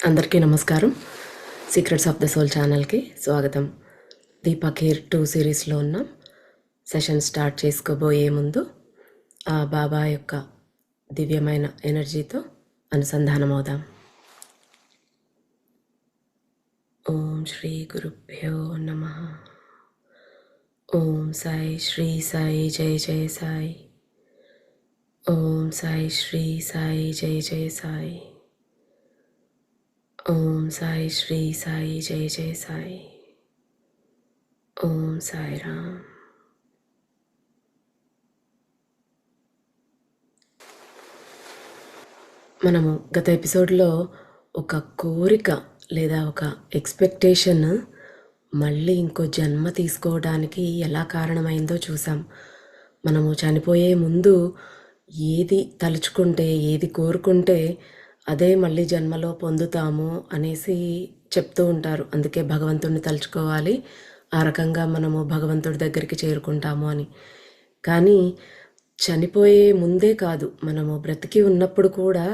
అందరికీ నమస్కారం. Secrets of the soul ఛానల్కి స్వాగతం. దీపా కేర్ 2 సిరీస్లో ఉన్నాం. సెషన్ స్టార్ట్ చేసుకోబోయే ముందు ఆ బాబా యొక్క దివ్యమైన ఎనర్జీతో అనుసంధానమవుదాం. ఓం శ్రీ గురుభ్యో నమః. ఓం సాయి శ్రీ సాయి జయ జయ సాయి. ఓం సాయి శ్రీ సాయి జయ జయ సాయి. ఓం సాయి శ్రీ సాయి జయ జయ సాయి. ఓం సాయి రామ్. మనము గత ఎపిసోడ్లో ఒక కోరిక లేదా ఒక ఎక్స్పెక్టేషన్ మళ్ళీ ఇంకో జన్మ తీసుకోవడానికి ఎలా కారణమైందో చూసాం. మనము చనిపోయే ముందు ఏది తలుచుకుంటే, ఏది కోరుకుంటే అదే మళ్ళీ జన్మలో పొందుతాము అనేసి చెప్తూ ఉంటారు. అందుకే భగవంతుడిని తలుచుకోవాలి, ఆ రకంగా మనము భగవంతుడి దగ్గరికి చేరుకుంటాము అని. కానీ చనిపోయే ముందే కాదు, మనము బ్రతికి ఉన్నప్పుడు కూడా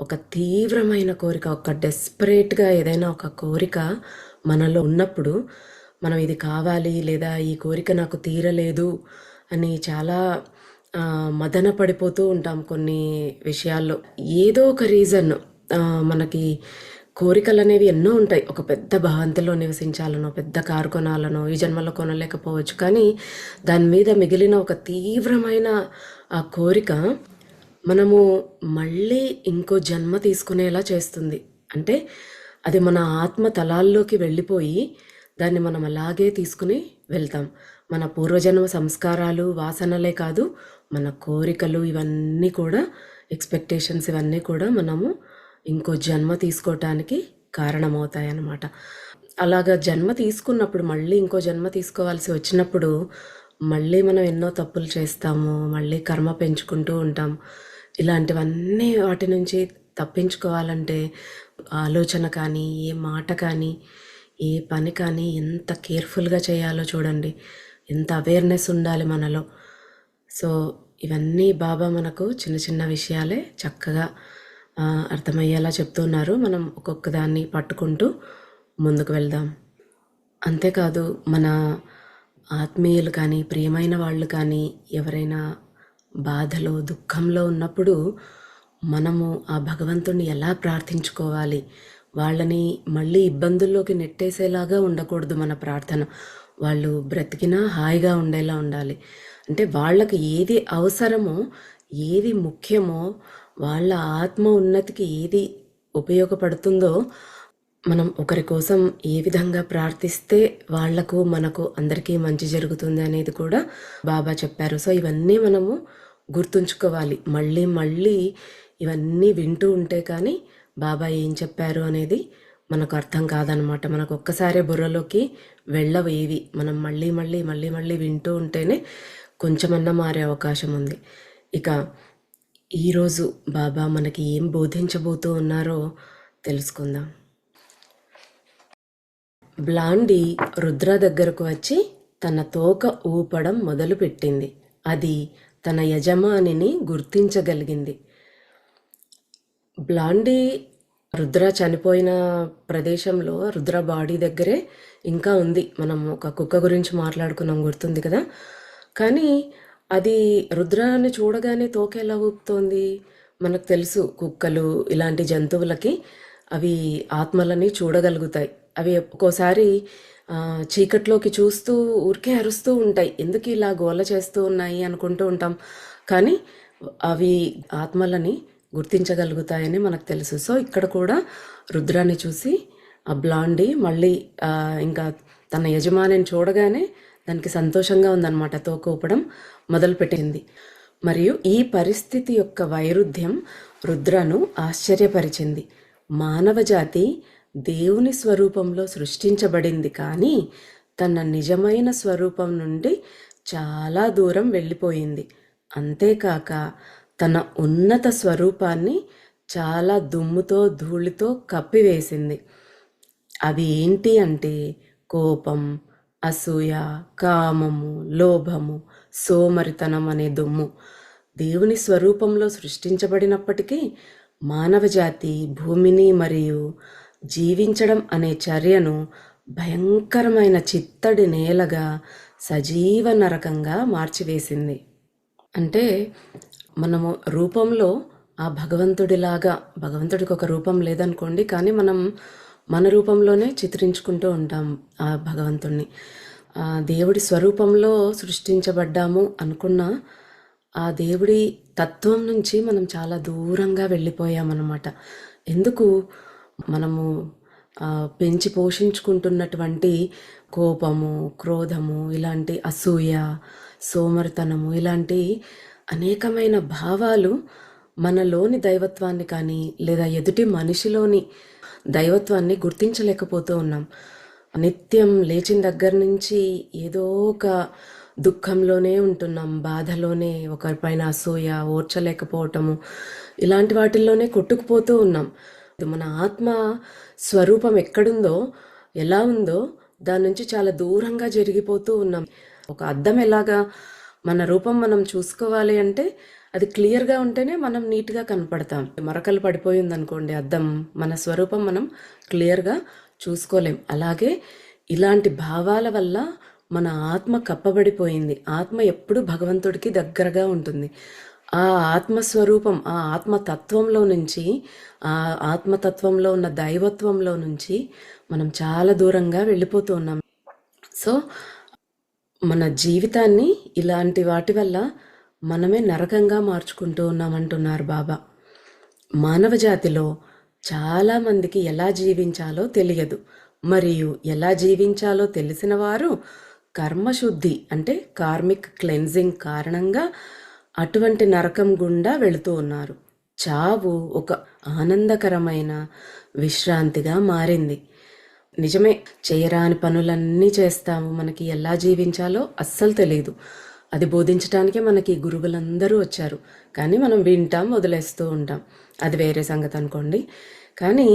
ఒక తీవ్రమైన కోరిక, ఒక డెస్పరేట్గా ఏదైనా ఒక కోరిక మనలో ఉన్నప్పుడు మనం ఇది కావాలి లేదా ఈ కోరిక నాకు తీరలేదు అని చాలా మదన పడిపోతూ ఉంటాం. కొన్ని విషయాల్లో ఏదో ఒక రీజన్, మనకి కోరికలు అనేవి ఎన్నో ఉంటాయి. ఒక పెద్ద భవంతిలో నివసించాలనో, పెద్ద కారు కొనాలనో ఈ జన్మలో కొనలేకపోవచ్చు, కానీ దాని మీద మిగిలిన ఒక తీవ్రమైన ఆ కోరిక మనము మళ్ళీ ఇంకో జన్మ తీసుకునేలా చేస్తుంది. అంటే అది మన ఆత్మ తలాల్లోకి వెళ్ళిపోయి దాన్ని మనం అలాగే తీసుకుని వెళ్తాం. మన పూర్వజన్మ సంస్కారాలు, వాసనలే కాదు, మన కోరికలు ఇవన్నీ కూడా, ఎక్స్పెక్టేషన్స్ ఇవన్నీ కూడా మనము ఇంకో జన్మ తీసుకోవటానికి కారణమవుతాయి అన్నమాట. అలాగా జన్మ తీసుకున్నప్పుడు, మళ్ళీ ఇంకో జన్మ తీసుకోవాల్సి వచ్చినప్పుడు మళ్ళీ మనం ఎన్నో తప్పులు చేస్తాము, మళ్ళీ కర్మ పెంచుకుంటూ ఉంటాం. ఇలాంటివన్నీ వాటి నుంచి తప్పించుకోవాలంటే ఆలోచన కానీ, ఏ మాట కానీ, ఏ పని కానీ ఎంత కేర్ఫుల్గా చేయాలో చూడండి, ఎంత అవేర్నెస్ ఉండాలి మనలో. సో ఇవన్నీ బాబా మనకు చిన్న చిన్న విషయాలే చక్కగా అర్థమయ్యేలా చెప్తున్నారు. మనం ఒక్కొక్క దాన్ని పట్టుకుంటూ ముందుకు వెళ్దాం. అంతేకాదు, మన ఆత్మీయులు కానీ, ప్రియమైన వాళ్ళు కానీ ఎవరైనా బాధలో, దుఃఖంలో ఉన్నప్పుడు మనము ఆ భగవంతుణ్ణి ఎలా ప్రార్థించుకోవాలి, వాళ్ళని మళ్ళీ ఇబ్బందుల్లోకి నెట్టేసేలాగా ఉండకూడదు మన ప్రార్థన. వాళ్ళు బ్రతికినా హాయిగా ఉండేలా ఉండాలి. అంటే వాళ్ళకి ఏది అవసరమో, ఏది ముఖ్యమో, వాళ్ళ ఆత్మ ఉన్నతికి ఏది ఉపయోగపడుతుందో మనం ఒకరి కోసం ఏ విధంగా ప్రార్థిస్తే వాళ్లకు, మనకు, అందరికీ మంచి జరుగుతుంది అనేది కూడా బాబా చెప్పారు. సో ఇవన్నీ మనము గుర్తుంచుకోవాలి. మళ్ళీ మళ్ళీ ఇవన్నీ వింటూ ఉంటే కానీ బాబా ఏం చెప్పారు అనేది మనకు అర్థం కాదనమాట. మనకు ఒక్కసారే బుర్రలోకి వెళ్ళవు ఏవి. మనం మళ్ళీ మళ్ళీ మళ్ళీ మళ్ళీ వింటూ ఉంటేనే కొంచెమన్నా మారే అవకాశం ఉంది. ఇక ఈరోజు బాబా మనకి ఏం బోధించబోతూ ఉన్నారో తెలుసుకుందాం. బ్లాండీ రుద్ర దగ్గరకు వచ్చి తన తోక ఊపడం మొదలుపెట్టింది. అది తన యజమానిని గుర్తించగలిగింది. బ్లాండీ రుద్ర చనిపోయిన ప్రదేశంలో, రుద్ర బాడీ దగ్గరే ఇంకా ఉంది. మనం ఒక కుక్క గురించి మాట్లాడుకున్నాం, గుర్తుంది కదా. కానీ అది రుద్రాన్ని చూడగానే తోక ఎలా ఊపుతోంది? మనకు తెలుసు, కుక్కలు ఇలాంటి జంతువులకి అవి ఆత్మలని చూడగలుగుతాయి. అవి ఒక్కోసారి చీకట్లోకి చూస్తూ ఊరికే అరుస్తూ ఉంటాయి. ఎందుకు ఇలా గోల చేస్తూ ఉన్నాయి అనుకుంటూ ఉంటాం, కానీ అవి ఆత్మలని గుర్తించగలుగుతాయని మనకు తెలుసు. సో ఇక్కడ కూడా రుద్రాన్ని చూసి ఆ బ్లాండీ మళ్ళీ ఇంకా తన యజమానిని చూడగానే దానికి సంతోషంగా ఉందన్నమాట. తోక ఊపడం మొదలుపెట్టింది. మరియు ఈ పరిస్థితి యొక్క వైరుధ్యం రుద్రను ఆశ్చర్యపరిచింది. మానవ జాతి దేవుని స్వరూపంలో సృష్టించబడింది, కానీ తన నిజమైన స్వరూపం నుండి చాలా దూరం వెళ్ళిపోయింది. అంతేకాక తన ఉన్నత స్వరూపాన్ని చాలా దుమ్ముతో, ధూళితో కప్పివేసింది. అవి ఏంటి అంటే కోపం, అసూయ, కామము, లోభము, సోమరితనం అనే దుమ్ము. దేవుని స్వరూపంలో సృష్టించబడినప్పటికీ మానవజాతి భూమిని మరియు జీవించడం అనే చర్యను భయంకరమైన చిత్తడి నేలగా సజీవ నరకంగా మార్చివేసింది. అంటే మనము రూపంలో ఆ భగవంతుడిలాగా, భగవంతుడికి ఒక రూపం లేదనుకోండి, కానీ మనం మన రూపంలోనే చిత్రించుకుంటూ ఉంటాం ఆ భగవంతుణ్ణి. దేవుడి స్వరూపంలో సృష్టించబడ్డాము అనుకున్న ఆ దేవుడి తత్వం నుంచి మనం చాలా దూరంగా వెళ్ళిపోయామన్నమాట. ఎందుకు? మనము పెంచి పోషించుకుంటున్నటువంటి కోపము, క్రోధము, ఇలాంటి అసూయ, సోమరితనము, ఇలాంటి అనేకమైన భావాలు మనలోని దైవత్వాన్ని కానీ లేదా ఎదుటి మనిషిలోని దైవత్వాన్ని గుర్తించలేకపోతూ ఉన్నాం. నిత్యం లేచిన దగ్గర నుంచి ఏదో ఒక దుఃఖంలోనే ఉంటున్నాం, బాధలోనే, ఒకరిపైన అసూయ, ఓర్చలేకపోవటము, ఇలాంటి వాటిల్లోనే కొట్టుకుపోతూ ఉన్నాం. మన ఆత్మ స్వరూపం ఎక్కడుందో, ఎలా ఉందో దాని నుంచి చాలా దూరంగా జరిగిపోతూ ఉన్నాం. ఒక అద్దం ఎలాగా మన రూపం మనం చూసుకోవాలి అంటే అది క్లియర్గా ఉంటేనే మనం నీట్గా కనపడతాం. మరకలు పడిపోయి ఉందనుకోండి అద్దం, మన స్వరూపం మనం క్లియర్గా చూసుకోలేం. అలాగే ఇలాంటి భావాల వల్ల మన ఆత్మ కప్పబడిపోయింది. ఆత్మ ఎప్పుడు భగవంతుడికి దగ్గరగా ఉంటుంది. ఆ ఆత్మస్వరూపం, ఆ ఆత్మతత్వంలో నుంచి, ఆ ఆత్మతత్వంలో ఉన్న దైవత్వంలో నుంచి మనం చాలా దూరంగా వెళ్ళిపోతూ ఉన్నాం. సో మన జీవితాన్ని ఇలాంటి వాటి వల్ల మనమే నరకంగా మార్చుకుంటూ ఉన్నామంటున్నారు బాబా. మానవ జాతిలో చాలామందికి ఎలా జీవించాలో తెలియదు, మరియు ఎలా జీవించాలో తెలిసిన వారు కర్మశుద్ధి అంటే కార్మిక్ క్లెన్జింగ్ కారణంగా అటువంటి నరకం గుండా వెళుతూ ఉన్నారు. చావు ఒక ఆనందకరమైన విశ్రాంతిగా మారింది. నిజమే, చేయరాని పనులన్నీ చేస్తాము, మనకి ఎలా జీవించాలో అస్సలు తెలియదు. అది బోధించడానికే మనకి గురువులందరూ వచ్చారు, కానీ మనం వింటాం, వదిలేస్తూ ఉంటాం, అది వేరే సంగతి అనుకోండి. కానీ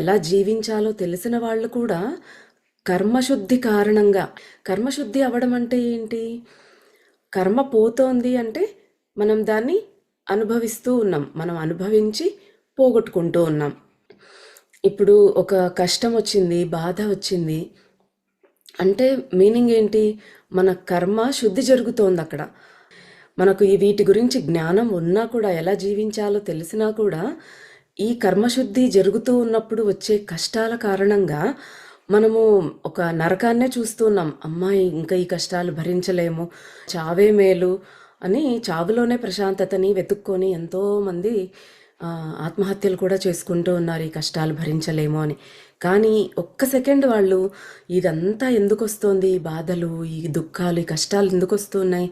ఎలా జీవించాలో తెలిసిన వాళ్ళు కూడా కర్మశుద్ధి కారణంగా, కర్మశుద్ధి అవ్వడం అంటే ఏంటి? కర్మ పోతోంది అంటే మనం దాన్ని అనుభవిస్తూ ఉన్నాం, మనం అనుభవించి పోగొట్టుకుంటూ ఉన్నాం. ఇప్పుడు ఒక కష్టం వచ్చింది, బాధ వచ్చింది అంటే మీనింగ్ ఏంటి? మన కర్మ శుద్ధి జరుగుతోంది అక్కడ. మనకు ఈ వీటి గురించి జ్ఞానం ఉన్నా కూడా, ఎలా జీవించాలో తెలిసినా కూడా, ఈ కర్మశుద్ధి జరుగుతూ ఉన్నప్పుడు వచ్చే కష్టాల కారణంగా మనము ఒక నరకాన్నే చూస్తున్నాం. అమ్మాయి ఇంకా ఈ కష్టాలు భరించలేము, చావే మేలు అని చావులోనే ప్రశాంతతని వెతుక్కొని ఎంతోమంది ఆత్మహత్యలు కూడా చేసుకుంటూ ఉన్నారు, ఈ కష్టాలు భరించలేము అని. కానీ ఒక్క సెకండ్ వాళ్ళు ఇదంతా ఎందుకు వస్తుంది, ఈ బాధలు, ఈ దుఃఖాలు, ఈ కష్టాలు ఎందుకు వస్తున్నాయి?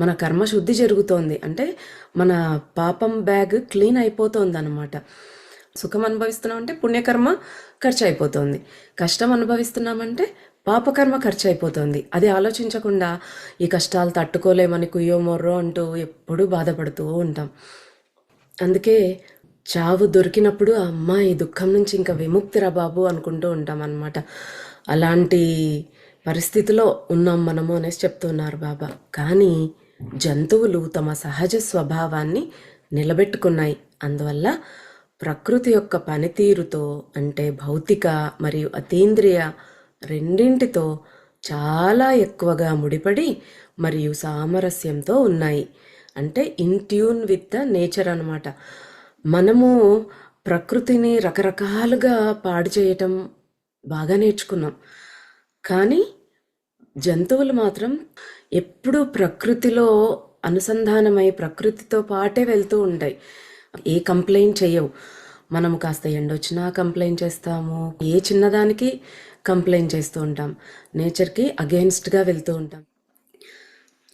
మన కర్మ శుద్ధి జరుగుతోంది అంటే మన పాపం బ్యాగ్ క్లీన్ అయిపోతుంది అనమాట. సుఖం అనుభవిస్తున్నామంటే పుణ్యకర్మ ఖర్చు అయిపోతుంది, కష్టం అనుభవిస్తున్నామంటే పాపకర్మ ఖర్చు అయిపోతుంది. అది ఆలోచించకుండా ఈ కష్టాలు తట్టుకోలేమని కుయ్యో మొర్రో అంటూ ఎప్పుడూ బాధపడుతూ ఉంటాం. అందుకే చావు దొరికినప్పుడు అమ్మా ఈ దుఃఖం నుంచి ఇంకా విముక్తిరా బాబు అనుకుంటూ ఉంటాం అన్నమాట. అలాంటి పరిస్థితిలో ఉన్నాం మనము అనేసి చెప్తున్నారు బాబా. కానీ జంతువులు తమ సహజ స్వభావాన్ని నిలబెట్టుకున్నాయి. అందువల్ల ప్రకృతి యొక్క పనితీరుతో, అంటే భౌతిక మరియు అతీంద్రియ రెండింటితో చాలా ఎక్కువగా ముడిపడి మరియు సామరస్యంతో ఉన్నాయి. అంటే in tune with the nature అన్నమాట. మనము ప్రకృతిని రకరకాలుగా పాడు చేయటం బాగా నేర్చుకున్నాం, కానీ జంతువులు మాత్రం ఎప్పుడూ ప్రకృతిలో అనుసంధానమై ప్రకృతితో పాటే వెళ్తూ ఉంటాయి. ఏ కంప్లైంట్ చేయవు. మనము కాస్త ఎండొచ్చినా కంప్లైంట్ చేస్తాము, ఏ చిన్నదానికి కంప్లైంట్ చేస్తూ ఉంటాం, నేచర్కి అగెయిన్స్ట్గా వెళ్తూ ఉంటాం.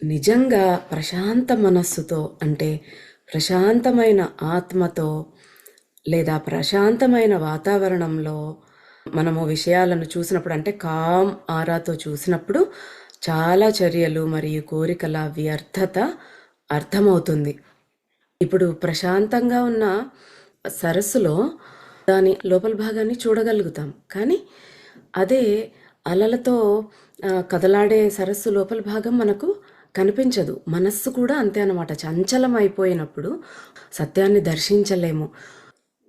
నిజంగా ప్రశాంత మనస్సుతో, అంటే ప్రశాంతమైన ఆత్మతో లేదా ప్రశాంతమైన వాతావరణంలో మనము విషయాలను చూసినప్పుడు, అంటే కామ్ ఆరాతో చూసినప్పుడు చాలా చర్యలు మరియు కోరికల వ్యర్థత అర్థమవుతుంది. ఇప్పుడు ప్రశాంతంగా ఉన్న సరస్సులో దాని లోపల భాగాన్ని చూడగలుగుతాం, కానీ అదే అలలతో కదలాడే సరస్సు లోపల భాగం మనకు కనిపించదు. మనస్సు కూడా అంతే అన్నమాట. చంచలం అయిపోయినప్పుడు సత్యాన్ని దర్శించలేము.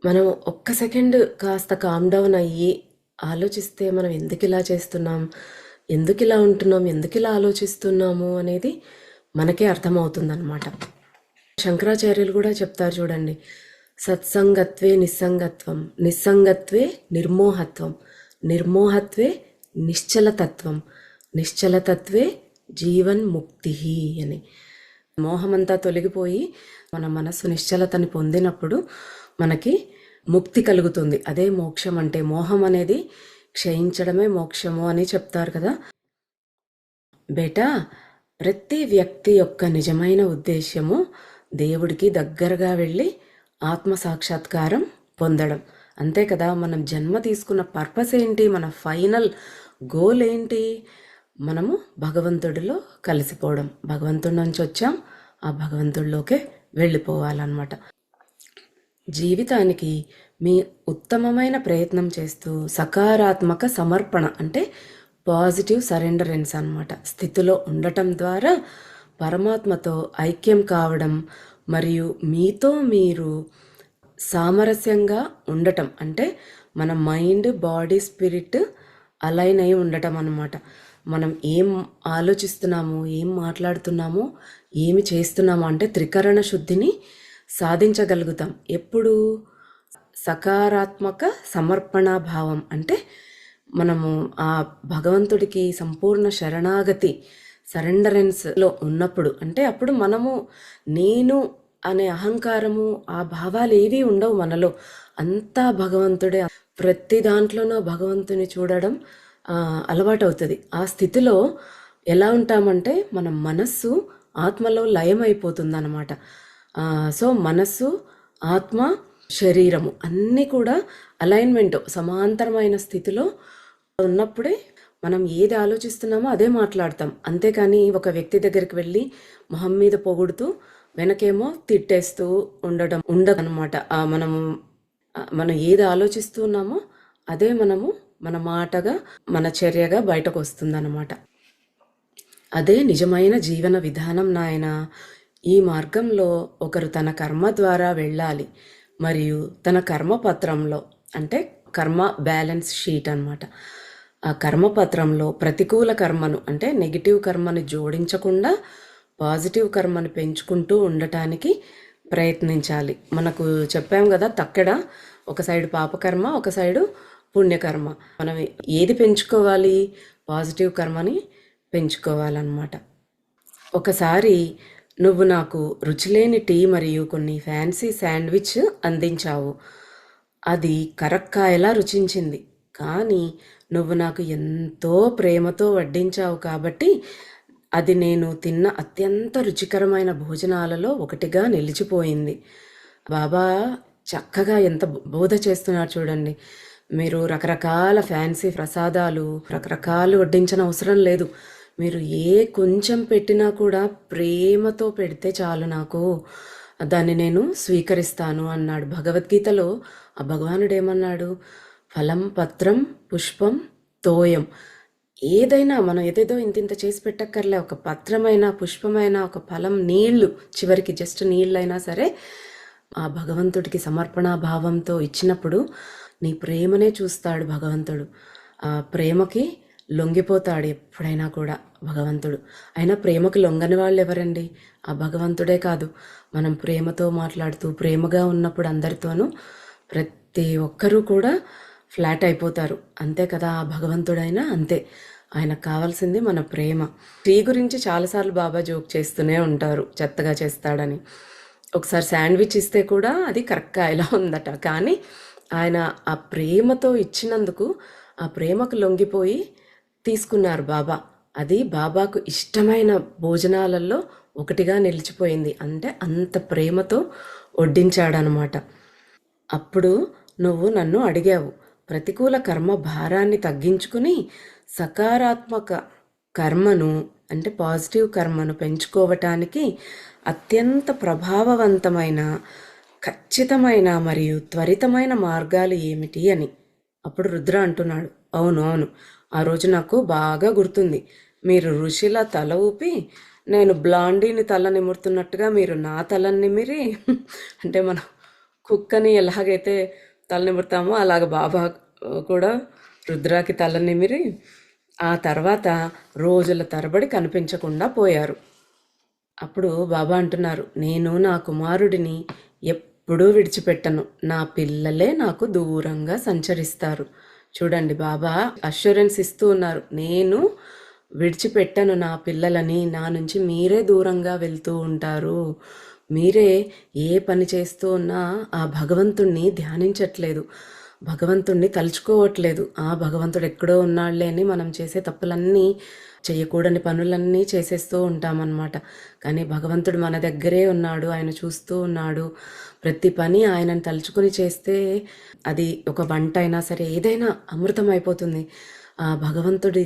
మనం ఒక్క సెకండ్ కాస్త కామ్ డౌన్ అయ్యి ఆలోచిస్తే మనం ఎందుకు ఇలా చేస్తున్నాం, ఎందుకు ఇలా ఉంటున్నాం, ఎందుకు ఇలా ఆలోచిస్తున్నాము అనేది మనకే అర్థమవుతుందన్నమాట. శంకరాచార్యులు కూడా చెప్తారు చూడండి, సత్సంగత్వే నిస్సంగత్వం, నిస్సంగత్వే నిర్మోహత్వం, నిర్మోహత్వే నిశ్చలతత్వం, నిశ్చలతత్వే జీవన్ ముక్తి అని. మోహమంతా తొలగిపోయి మన మనస్సు నిశ్చలతని పొందినప్పుడు మనకి ముక్తి కలుగుతుంది. అదే మోక్షం అంటే. మోహం అనేది క్షయించడమే మోక్షము అని చెప్తారు కదా. బేటా, ప్రతి వ్యక్తి యొక్క నిజమైన ఉద్దేశ్యము దేవుడికి దగ్గరగా వెళ్ళి ఆత్మ సాక్షాత్కారం పొందడం. అంతే కదా. మనం జన్మ తీసుకున్న పర్పస్ ఏంటి, మన ఫైనల్ గోల్ ఏంటి? మనము భగవంతుడిలో కలిసిపోవడం. భగవంతుడి నుంచి వచ్చాం, ఆ భగవంతుడిలోకే వెళ్ళిపోవాలన్నమాట. జీవితానికి మీ ఉత్తమమైన ప్రయత్నం చేస్తూ సకారాత్మక సమర్పణ అంటే పాజిటివ్ సరెండరెన్స్ అన్నమాట స్థితిలో ఉండటం ద్వారా పరమాత్మతో ఐక్యం కావడం మరియు మీతో మీరు సామరస్యంగా ఉండటం అంటే మన మైండ్, బాడీ, స్పిరిట్ అలైన్ అయి ఉండటం అన్నమాట. మనం ఏం ఆలోచిస్తున్నాము, ఏం మాట్లాడుతున్నామో, ఏమి చేస్తున్నామో అంటే త్రికరణ శుద్ధిని సాధించగలుగుతాం. ఎప్పుడు? సకారాత్మక సమర్పణ భావం అంటే మనము ఆ భగవంతుడికి సంపూర్ణ శరణాగతి, సరెండరెన్స్లో ఉన్నప్పుడు. అంటే అప్పుడు మనము నేను అనే అహంకారము, ఆ భావాలు ఏవి ఉండవు మనలో. అంతా భగవంతుడే. ప్రతి దాంట్లోనూ భగవంతుని చూడడం అలవాటు అవుతుంది. ఆ స్థితిలో ఎలా ఉంటామంటే మన మనస్సు ఆత్మలో లయం అయిపోతుంది అన్నమాట. సో మనస్సు, ఆత్మ, శరీరము అన్నీ కూడా అలైన్మెంట్, సమాంతరమైన స్థితిలో ఉన్నప్పుడే మనం ఏది ఆలోచిస్తున్నామో అదే మాట్లాడతాం. అంతేకాని ఒక వ్యక్తి దగ్గరికి వెళ్ళి మొహం మీద పొగుడుతూ వెనకేమో తిట్టేస్తూ ఉండడం ఉండదన్నమాట. మనం ఏది ఆలోచిస్తున్నామో అదే మన మాటగా, మన చర్యగా బయటకు వస్తుందన్నమాట. అదే నిజమైన జీవన విధానం నాయన. ఈ మార్గంలో ఒకరు తన కర్మ ద్వారా వెళ్ళాలి మరియు తన కర్మపత్రంలో అంటే కర్మ బ్యాలెన్స్ షీట్ అన్నమాట. ఆ కర్మపత్రంలో ప్రతికూల కర్మను అంటే నెగిటివ్ కర్మను జోడించకుండా పాజిటివ్ కర్మను పెంచుకుంటూ ఉండటానికి ప్రయత్నించాలి. మనకు చెప్పాం కదా, తక్కడ ఒక సైడు పాపకర్మ, ఒక సైడు పుణ్యకర్మ. మనం ఏది పెంచుకోవాలి? పాజిటివ్ కర్మని పెంచుకోవాలన్నమాట. ఒకసారి నువ్వు నాకు రుచిలేని టీ మరియు కొన్ని ఫ్యాన్సీ శాండ్విచ్ అందించావు. అది కరక్కాయలా రుచించింది, కానీ నువ్వు నాకు ఎంతో ప్రేమతో వడ్డించావు కాబట్టి అది నేను తిన్న అత్యంత రుచికరమైన భోజనాలలో ఒకటిగా నిలిచిపోయింది. బాబా చక్కగా ఎంత బోధ చేస్తున్నారు చూడండి. మీరు రకరకాల ఫ్యాన్సీ ప్రసాదాలు రకరకాలు వడ్డించిన అవసరం లేదు. మీరు కొంచెం పెట్టినా కూడా ప్రేమతో పెడితే చాలు, నాకు దాన్ని నేను స్వీకరిస్తాను అన్నాడు. భగవద్గీతలో ఆ భగవానుడు ఏమన్నాడు? ఫలం, పత్రం, పుష్పం, తోయం. ఏదైనా మనం ఏదేదో ఇంత చేసి పెట్టక్కర్లే. ఒక పత్రమైనా, పుష్పమైనా, ఒక ఫలం, నీళ్లు, చివరికి జస్ట్ నీళ్ళైనా సరే ఆ భగవంతుడికి సమర్పణా భావంతో ఇచ్చినప్పుడు నీ ప్రేమనే చూస్తాడు భగవంతుడు. ఆ ప్రేమకి లొంగిపోతాడు ఎప్పుడైనా కూడా భగవంతుడు. అయినా ప్రేమకి లొంగని వాళ్ళు ఎవరండి? ఆ భగవంతుడే కాదు. మనం ప్రేమతో మాట్లాడుతూ ప్రేమగా ఉన్నప్పుడు అందరితోనూ ప్రతి ఒక్కరూ కూడా ఫ్లాట్ అయిపోతారు. అంతే కదా. ఆ భగవంతుడైనా అంతే. ఆయనకు కావాల్సింది మన ప్రేమ. టీ గురించి చాలాసార్లు బాబా జోక్ చేస్తూనే ఉంటారు, చెత్తగా చేస్తాడని. ఒకసారి శాండ్విచ్ ఇస్తే కూడా అది కరెక్ట్గా ఎలా ఉందట, కానీ ఆయన ఆ ప్రేమతో ఇచ్చినందుకు ఆ ప్రేమకు లొంగిపోయి తీసుకున్నారు బాబా. అది బాబాకు ఇష్టమైన భోజనాలలో ఒకటిగా నిలిచిపోయింది. అంటే అంత ప్రేమతో వడ్డించాడనమాట. అప్పుడు నువ్వు నన్ను అడిగావు, ప్రతికూల కర్మ భారాన్ని తగ్గించుకుని సకారాత్మక కర్మను అంటే పాజిటివ్ కర్మను పెంచుకోవటానికి అత్యంత ప్రభావవంతమైన, ఖచ్చితమైన మరియు త్వరితమైన మార్గాలు ఏమిటి అని. అప్పుడు రుద్ర అంటున్నాడు, అవును అవును, ఆ రోజు నాకు బాగా గుర్తుంది. మీరు ఋషిలా తల ఊపి నేను బ్లాండీని తల నిమురుతున్నట్టుగా మీరు నా తలని నిమిరి అంటే మన కుక్కని ఎలాగైతే తల నిమురుతామో అలాగ బాబా కూడా రుద్రాకి తల నిమిరి ఆ తర్వాత రోజుల తరబడి కనిపించకుండా పోయారు. అప్పుడు బాబా అంటున్నారు, నేను నా కుమారుడిని ఎప్పుడూ విడిచిపెట్టను, నా పిల్లలే నాకు దూరంగా సంచరిస్తారు. చూడండి, బాబా అష్యూరెన్స్ ఇస్తూ ఉన్నారు, నేను విడిచిపెట్టను నా పిల్లలని, నా నుంచి మీరే దూరంగా వెళ్తూ ఉంటారు. మీరే ఏ పని చేస్తూ ఉన్నా ఆ భగవంతుణ్ణి ధ్యానించట్లేదు, భగవంతుణ్ణి తలుచుకోవట్లేదు. ఆ భగవంతుడు ఎక్కడో ఉన్నాళ్లే అని మనం చేసే తప్పులన్నీ, చేయకూడని పనులన్నీ చేసేస్తూ ఉంటామన్నమాట. కానీ భగవంతుడు మన దగ్గరే ఉన్నాడు, ఆయన చూస్తూ ఉన్నాడు. ప్రతి పని ఆయనను తలుచుకుని చేస్తే అది ఒక వంట అయినా సరే ఏదైనా అమృతం అయిపోతుంది. ఆ భగవంతుడి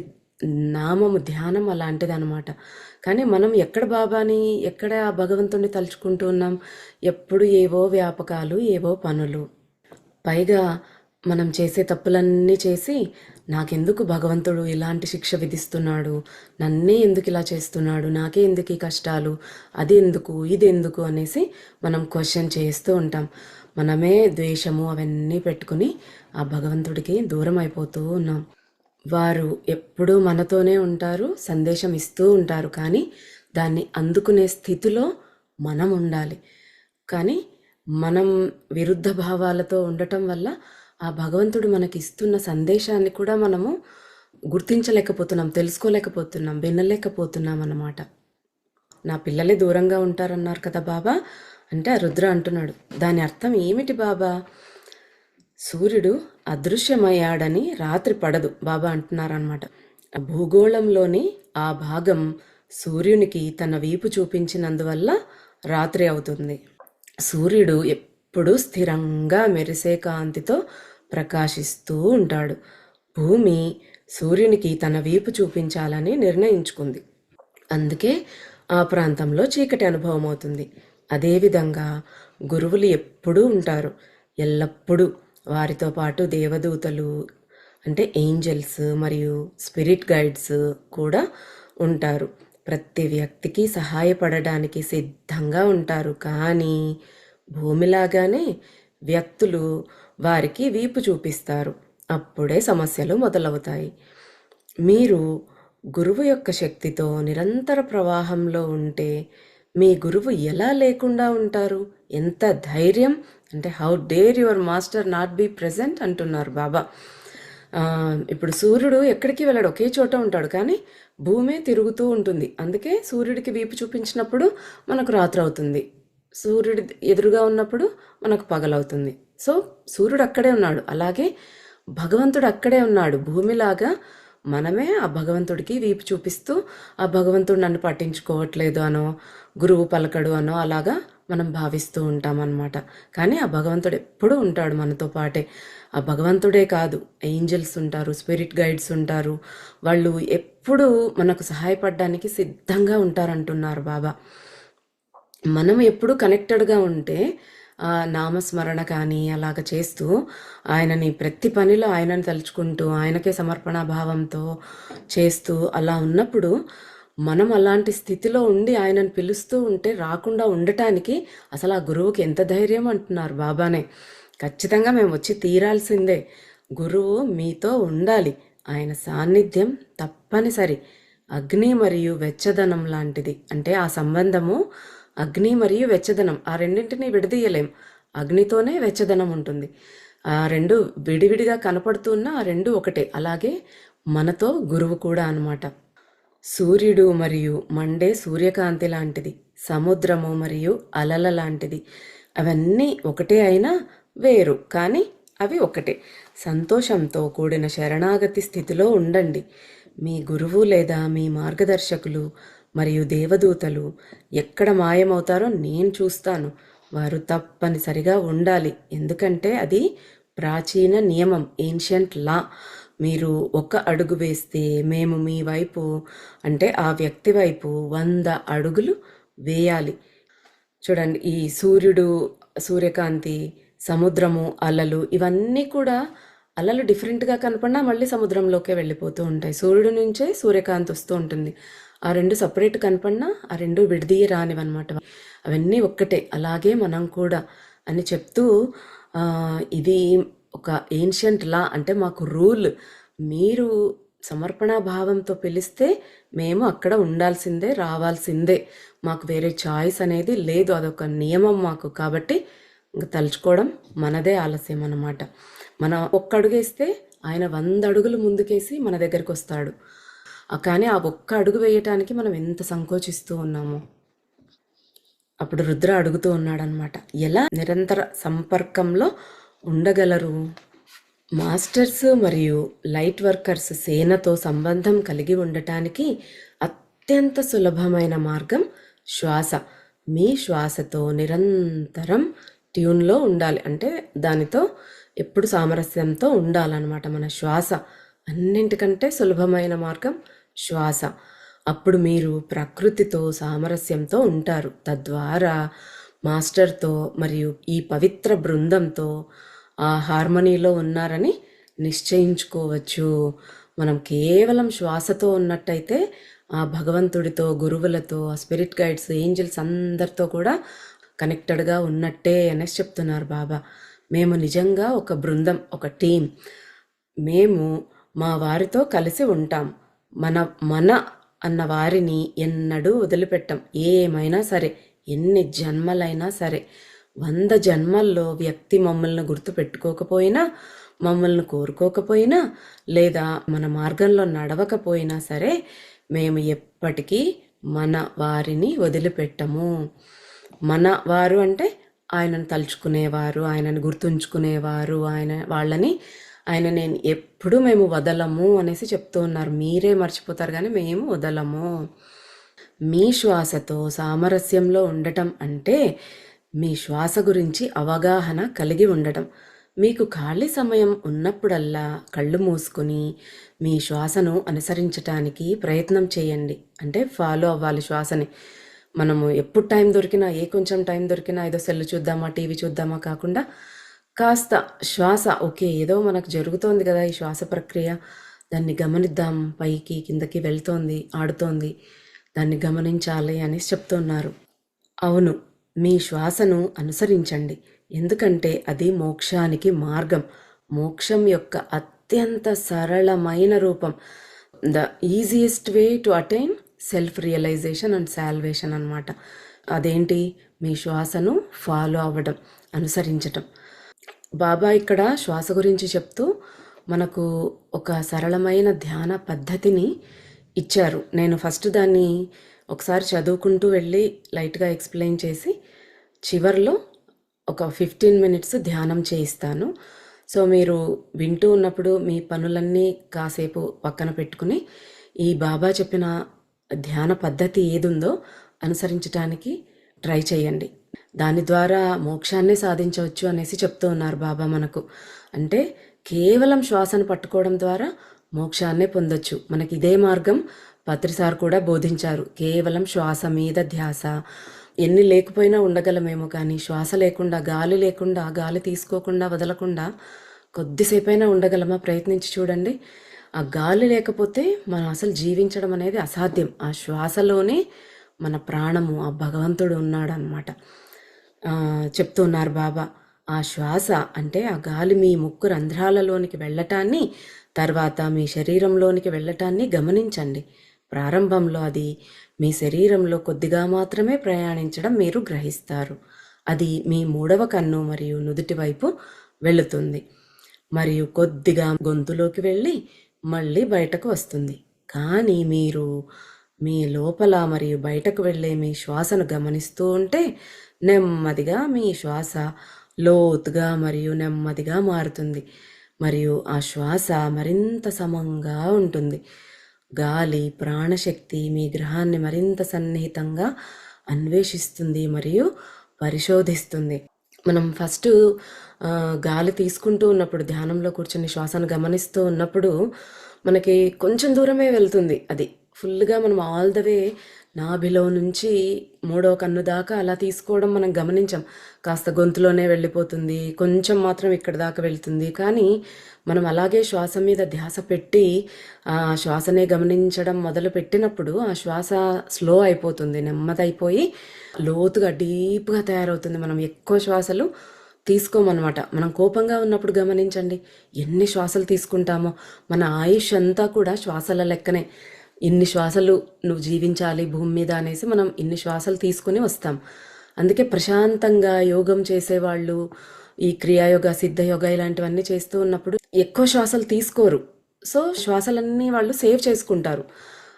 నామము ధ్యానం అలాంటిది అనమాట. కానీ మనం ఎక్కడ బాబాని, ఎక్కడ ఆ భగవంతుడిని తలుచుకుంటూ ఉన్నాం? ఎప్పుడు ఏవో వ్యాపకాలు, ఏవో పనులు. పైగా మనం చేసే తప్పులన్నీ చేసి, నాకెందుకు భగవంతుడు ఇలాంటి శిక్ష విధిస్తున్నాడు, నన్నే ఎందుకు ఇలా చేస్తున్నాడు, నాకే ఎందుకు ఈ కష్టాలు, అది ఎందుకు, ఇది ఎందుకు అనేసి మనం క్వశ్చన్ చేస్తూ ఉంటాం. మనమే ద్వేషము అవన్నీ పెట్టుకుని ఆ భగవంతుడికి దూరం అయిపోతూ ఉన్నాం. వారు ఎప్పుడూ మనతోనే ఉంటారు, సందేశం ఇస్తూ ఉంటారు. కానీ దాన్ని అందుకునే స్థితిలో మనం ఉండాలి. కానీ మనం విరుద్ధ భావాలతో ఉండటం వల్ల ఆ భగవంతుడు మనకి ఇస్తున్న సందేశాన్ని కూడా మనము గుర్తించలేకపోతున్నాం, తెలుసుకోలేకపోతున్నాం, వినలేకపోతున్నాం అన్నమాట. నా పిల్లలే దూరంగా ఉంటారన్నారు కదా బాబా అంటే, రుద్ర అంటున్నాడు, దాని అర్థం ఏమిటి బాబా? సూర్యుడు అదృశ్యమయ్యాడని రాత్రి పడదు బాబా అంటున్నారనమాట. భూగోళంలోని ఆ భాగం సూర్యునికి తన వీపు చూపించినందువల్ల రాత్రి అవుతుంది. సూర్యుడు ఎప్పుడూ స్థిరంగా మెరిసే కాంతితో ప్రకాశిస్తూ ఉంటాడు. భూమి సూర్యునికి తన వీపు చూపించాలని నిర్ణయించుకుంది. అందుకే ఆ ప్రాంతంలో చీకటి అనుభవం అవుతుంది. అదేవిధంగా గురువులు ఎప్పుడూ ఉంటారు, ఎల్లప్పుడూ. వారితో పాటు దేవదూతలు అంటే ఏంజల్స్ మరియు స్పిరిట్ గైడ్స్ కూడా ఉంటారు. ప్రతి వ్యక్తికి సహాయపడడానికి సిద్ధంగా ఉంటారు. కానీ భూమిలాగానే వ్యక్తులు వారికి వీపు చూపిస్తారు. అప్పుడే సమస్యలు మొదలవుతాయి. మీరు గురువు యొక్క శక్తితో నిరంతర ప్రవాహంలో ఉంటే మీ గురువు ఎలా లేకుండా ఉంటారు? ఎంత ధైర్యం అంటే, how dare your master not be present అంటున్నారు బాబా. ఇప్పుడు సూర్యుడు ఎక్కడికి వెళ్ళాడు, ఒకే చోట ఉంటాడు. కానీ భూమే తిరుగుతూ ఉంటుంది. అందుకే సూర్యుడికి వీపు చూపించినప్పుడు మనకు రాత్రి అవుతుంది, సూర్యుడి ఎదురుగా ఉన్నప్పుడు మనకు పగలవుతుంది. సో సూర్యుడు అక్కడే ఉన్నాడు, అలాగే భగవంతుడు అక్కడే ఉన్నాడు. భూమిలాగా మనమే ఆ భగవంతుడికి వీపు చూపిస్తూ, ఆ భగవంతుడు నన్ను పట్టించుకోవట్లేదు అనో, గురువు పలకడు అనో అలాగా మనం భావిస్తూ ఉంటామన్నమాట. కానీ ఆ భగవంతుడు ఎప్పుడూ ఉంటాడు మనతో పాటే. ఆ భగవంతుడే కాదు, ఏంజల్స్ ఉంటారు, స్పిరిట్ గైడ్స్ ఉంటారు. వాళ్ళు ఎప్పుడూ మనకు సహాయపడడానికి సిద్ధంగా ఉంటారంటున్నారు బాబా. మనం ఎప్పుడు కనెక్టెడ్గా ఉంటే నామస్మరణ కానీ అలాగ చేస్తూ, ఆయనని ప్రతి పనిలో ఆయనని తలుచుకుంటూ, ఆయనకే సమర్పణ భావంతో చేస్తూ అలా ఉన్నప్పుడు మనం అలాంటి స్థితిలో ఉండి ఆయనను పిలుస్తూ ఉంటే రాకుండా ఉండటానికి అసలు ఆ గురువుకి ఎంత ధైర్యం అంటున్నారు బాబానే. ఖచ్చితంగా మేము వచ్చి తీరాల్సిందే. గురువు మీతో ఉండాలి, ఆయన సాన్నిధ్యం తప్పనిసరి. అగ్ని మరియు వెచ్చదనం లాంటిది. అంటే ఆ సంబంధము అగ్ని మరియు వెచ్చదనం, ఆ రెండింటినీ విడదీయలేం. అగ్నితోనే వెచ్చదనం ఉంటుంది. ఆ రెండు విడివిడిగా కనపడుతున్నా ఆ రెండు ఒకటే. అలాగే మనతో గురువు కూడా అన్నమాట. సూర్యుడు మరియు మండే సూర్యకాంతి లాంటిది, సముద్రము మరియు అలల లాంటిది. అవన్నీ ఒకటే అయినా వేరు, కానీ అవి ఒకటే. సంతోషంతో కూడిన శరణాగతి స్థితిలో ఉండండి. మీ గురువు లేదా మీ మార్గదర్శకులు మరియు దేవదూతలు ఎక్కడ మాయమవుతారో నేను చూస్తాను. వారు తప్పనిసరిగా ఉండాలి, ఎందుకంటే అది ప్రాచీన నియమం, ఏన్షియంట్ లా. మీరు ఒక అడుగు వేస్తే మేము మీ వైపు అంటే ఆ వ్యక్తి వైపు 100 అడుగులు వేయాలి. చూడండి, ఈ సూర్యుడు, సూర్యకాంతి, సముద్రము, అలలు ఇవన్నీ కూడా, అలలు డిఫరెంట్గా కనపడినా మళ్ళీ సముద్రంలోకే వెళ్ళిపోతూ ఉంటాయి. సూర్యుడి నుంచే సూర్యకాంతి వస్తూ ఉంటుంది. ఆ రెండు సపరేట్ కనపడినా ఆ రెండు విడదీయ రానివన్నమాట. అవన్నీ ఒక్కటే. అలాగే మనం కూడా అని చెప్తూ ఇది ఒక ఏన్షియంట్ లా, అంటే మాకు రూల్. మీరు సమర్పణా భావంతో పిలిస్తే మేము అక్కడ ఉండాల్సిందే, రావాల్సిందే. మాకు వేరే చాయిస్ అనేది లేదు, అదొక నియమం మాకు. కాబట్టి ఇంక తలుచుకోవడం మనదే ఆలస్యం అన్నమాట. మనం ఒక్క అడుగేస్తే ఆయన 100 అడుగులు ముందుకేసి మన దగ్గరికి వస్తాడు. కానీ ఆ ఒక్క అడుగు వేయటానికి మనం ఎంత సంకోచిస్తూ ఉన్నాము. అప్పుడు రుద్ర అడుగుతూ ఉన్నాడనమాట, ఎలా నిరంతర సంపర్కంలో ఉండగలరు? మాస్టర్స్ మరియు లైట్ వర్కర్స్ సేనతో సంబంధం కలిగి ఉండటానికి అత్యంత సులభమైన మార్గం శ్వాస. మీ శ్వాసతో నిరంతరం ట్యూన్లో ఉండాలి, అంటే దానితో ఎప్పుడు సామరస్యంతో ఉండాలన్నమాట. మన శ్వాస అన్నింటికంటే సులభమైన మార్గం శ్వాస. అప్పుడు మీరు ప్రకృతితో సామరస్యంతో ఉంటారు. తద్వారా మాస్టర్తో మరియు ఈ పవిత్ర బృందంతో ఆ హార్మనీలో ఉన్నారని నిశ్చయించుకోవచ్చు. మనం కేవలం శ్వాసతో ఉన్నట్టయితే ఆ భగవంతుడితో, గురువులతో, ఆ స్పిరిట్ గైడ్స్, ఏంజల్స్ అందరితో కూడా కనెక్టెడ్గా ఉన్నట్టే అనేసి చెప్తున్నారు బాబా. మేము నిజంగా ఒక బృందం, ఒక టీం. మేము మా వారితో కలిసి ఉంటాం. మన అన్న వారిని ఎన్నడూ వదిలిపెట్టం. ఏమైనా సరే, ఎన్ని జన్మలైనా సరే. 100 జన్మల్లో వ్యక్తి మమ్మల్ని గుర్తుపెట్టుకోకపోయినా, మమ్మల్ని కోరుకోకపోయినా, లేదా మన మార్గంలో నడవకపోయినా సరే, మేము ఎప్పటికీ మన వారిని వదిలిపెట్టము. మన వారు అంటే ఆయనను తలుచుకునేవారు, ఆయనను గుర్తుంచుకునేవారు, ఆయన నేను ఎప్పుడు మేము వదలము అనేసి చెప్తూ ఉన్నారు. మీరే మర్చిపోతారు కానీ మేము వదలము. మీ శ్వాసతో సామరస్యంలో ఉండటం అంటే మీ శ్వాస గురించి అవగాహన కలిగి ఉండటం. మీకు ఖాళీ సమయం ఉన్నప్పుడల్లా కళ్ళు మూసుకొని మీ శ్వాసను అనుసరించటానికి ప్రయత్నం చేయండి. అంటే ఫాలో అవ్వాలి శ్వాసని. మనము ఎప్పుడు టైం దొరికినా, కొంచెం టైం దొరికినా ఏదో సెల్ చూద్దామా, టీవీ చూద్దామా కాకుండా కాస్త శ్వాస, ఓకే ఏదో మనకు జరుగుతోంది కదా ఈ శ్వాస ప్రక్రియ, దాన్ని గమనిద్దాం. పైకి కిందకి వెళ్తోంది, ఆడుతోంది, దాన్ని గమనించాలి అనేసి చెప్తున్నారు. అవును, మీ శ్వాసను అనుసరించండి, ఎందుకంటే అది మోక్షానికి మార్గం. మోక్షం యొక్క అత్యంత సరళమైన రూపం. The easiest way to attain self realization and salvation అన్నమాట. అదేంటి? మీ శ్వాసను ఫాలో అవ్వడం, అనుసరించటం. బాబా ఇక్కడ శ్వాస గురించి చెప్తూ మనకు ఒక సరళమైన ధ్యాన పద్ధతిని ఇచ్చారు. నేను ఫస్ట్ దాన్ని ఒకసారి చదువుకుంటూ వెళ్ళి లైట్గా ఎక్స్ప్లెయిన్ చేసి చివరిలో ఒక 15 మినిట్స్ ధ్యానం చేయిస్తాను. సో మీరు వింటూ ఉన్నప్పుడు మీ పనులన్నీ కాసేపు పక్కన పెట్టుకుని ఈ బాబా చెప్పిన ధ్యాన పద్ధతి ఏదుందో అనుసరించడానికి ట్రై చేయండి. దాని ద్వారా మోక్షాన్నే సాధించవచ్చు అనేసి చెప్తూ ఉన్నారు బాబా మనకు. అంటే కేవలం శ్వాసను పట్టుకోవడం ద్వారా మోక్షాన్నే పొందొచ్చు. మనకి ఇదే మార్గం పత్రిసార్ కూడా బోధించారు. కేవలం శ్వాస మీద ధ్యాస. ఎన్ని లేకపోయినా ఉండగలమేమో, కానీ శ్వాస లేకుండా, గాలి లేకుండా, గాలి తీసుకోకుండా, వదలకుండా కొద్దిసేపైనా ఉండగలమా? ప్రయత్నించి చూడండి. ఆ గాలి లేకపోతే మనం అసలు జీవించడం అనేది అసాధ్యం. ఆ శ్వాసలోనే మన ప్రాణము, ఆ భగవంతుడు ఉన్నాడనమాట. చెప్తున్నారు బాబా. ఆ శ్వాస అంటే ఆ గాలి మీ ముక్కు రంధ్రాలలోనికి వెళ్ళటాన్ని, తర్వాత మీ శరీరంలోనికి వెళ్ళటాన్ని గమనించండి. ప్రారంభంలో అది మీ శరీరంలో కొద్దిగా మాత్రమే ప్రయాణించడం మీరు గ్రహిస్తారు. అది మీ 3వ కన్ను మరియు నుదుటి వైపు వెళుతుంది, మరియు కొద్దిగా గొంతులోకి వెళ్ళి మళ్ళీ బయటకు వస్తుంది. కానీ మీరు మీ లోపల మరియు బయటకు వెళ్ళే మీ శ్వాసను గమనిస్తూ ఉంటే నెమ్మదిగా మీ శ్వాస లోతుగా మరియు నెమ్మదిగా మారుతుంది, మరియు ఆ శ్వాస మరింత సమంగా ఉంటుంది. గాలి ప్రాణశక్తి మీ గ్రహాన్ని మరింత సన్నిహితంగా అన్వేషిస్తుంది మరియు పరిశోధిస్తుంది. మనం ఫస్ట్ గాలి తీసుకుంటూ ఉన్నప్పుడు, ధ్యానంలో కూర్చొని శ్వాసను గమనిస్తూ ఉన్నప్పుడు మనకి కొంచెం దూరమే వెళ్తుంది అది. ఫుల్గా మనం ఆల్ ద వే నాభిలో నుంచి మూడో కన్ను దాకా అలా తీసుకోవడం మనం గమనించాం. కాస్త గొంతులోనే వెళ్ళిపోతుంది, కొంచెం మాత్రం ఇక్కడ దాకా వెళ్తుంది. కానీ మనం అలాగే శ్వాస మీద ధ్యాస పెట్టి ఆ శ్వాసనే గమనించడం మొదలు పెట్టినప్పుడు ఆ శ్వాస స్లో అయిపోతుంది, నెమ్మదైపోయి లోతుగా డీప్గా తయారవుతుంది. మనం ఎక్కువ శ్వాసలు తీసుకోమన్నమాట. మనం కోపంగా ఉన్నప్పుడు గమనించండి, ఎన్ని శ్వాసలు తీసుకుంటామో. మన ఆయుష్ అంతా కూడా శ్వాసల లెక్కనే. ఇన్ని శ్వాసలు నువ్వు జీవించాలి భూమి మీద అనేసి మనం ఇన్ని శ్వాసలు తీసుకుని వస్తాం. అందుకే ప్రశాంతంగా యోగం చేసేవాళ్ళు, ఈ క్రియాయోగ, సిద్ధయోగ ఇలాంటివన్నీ చేస్తూ ఉన్నప్పుడు ఎక్కువ శ్వాసలు తీసుకోరు. సో శ్వాసలన్నీ వాళ్ళు సేవ్ చేసుకుంటారు.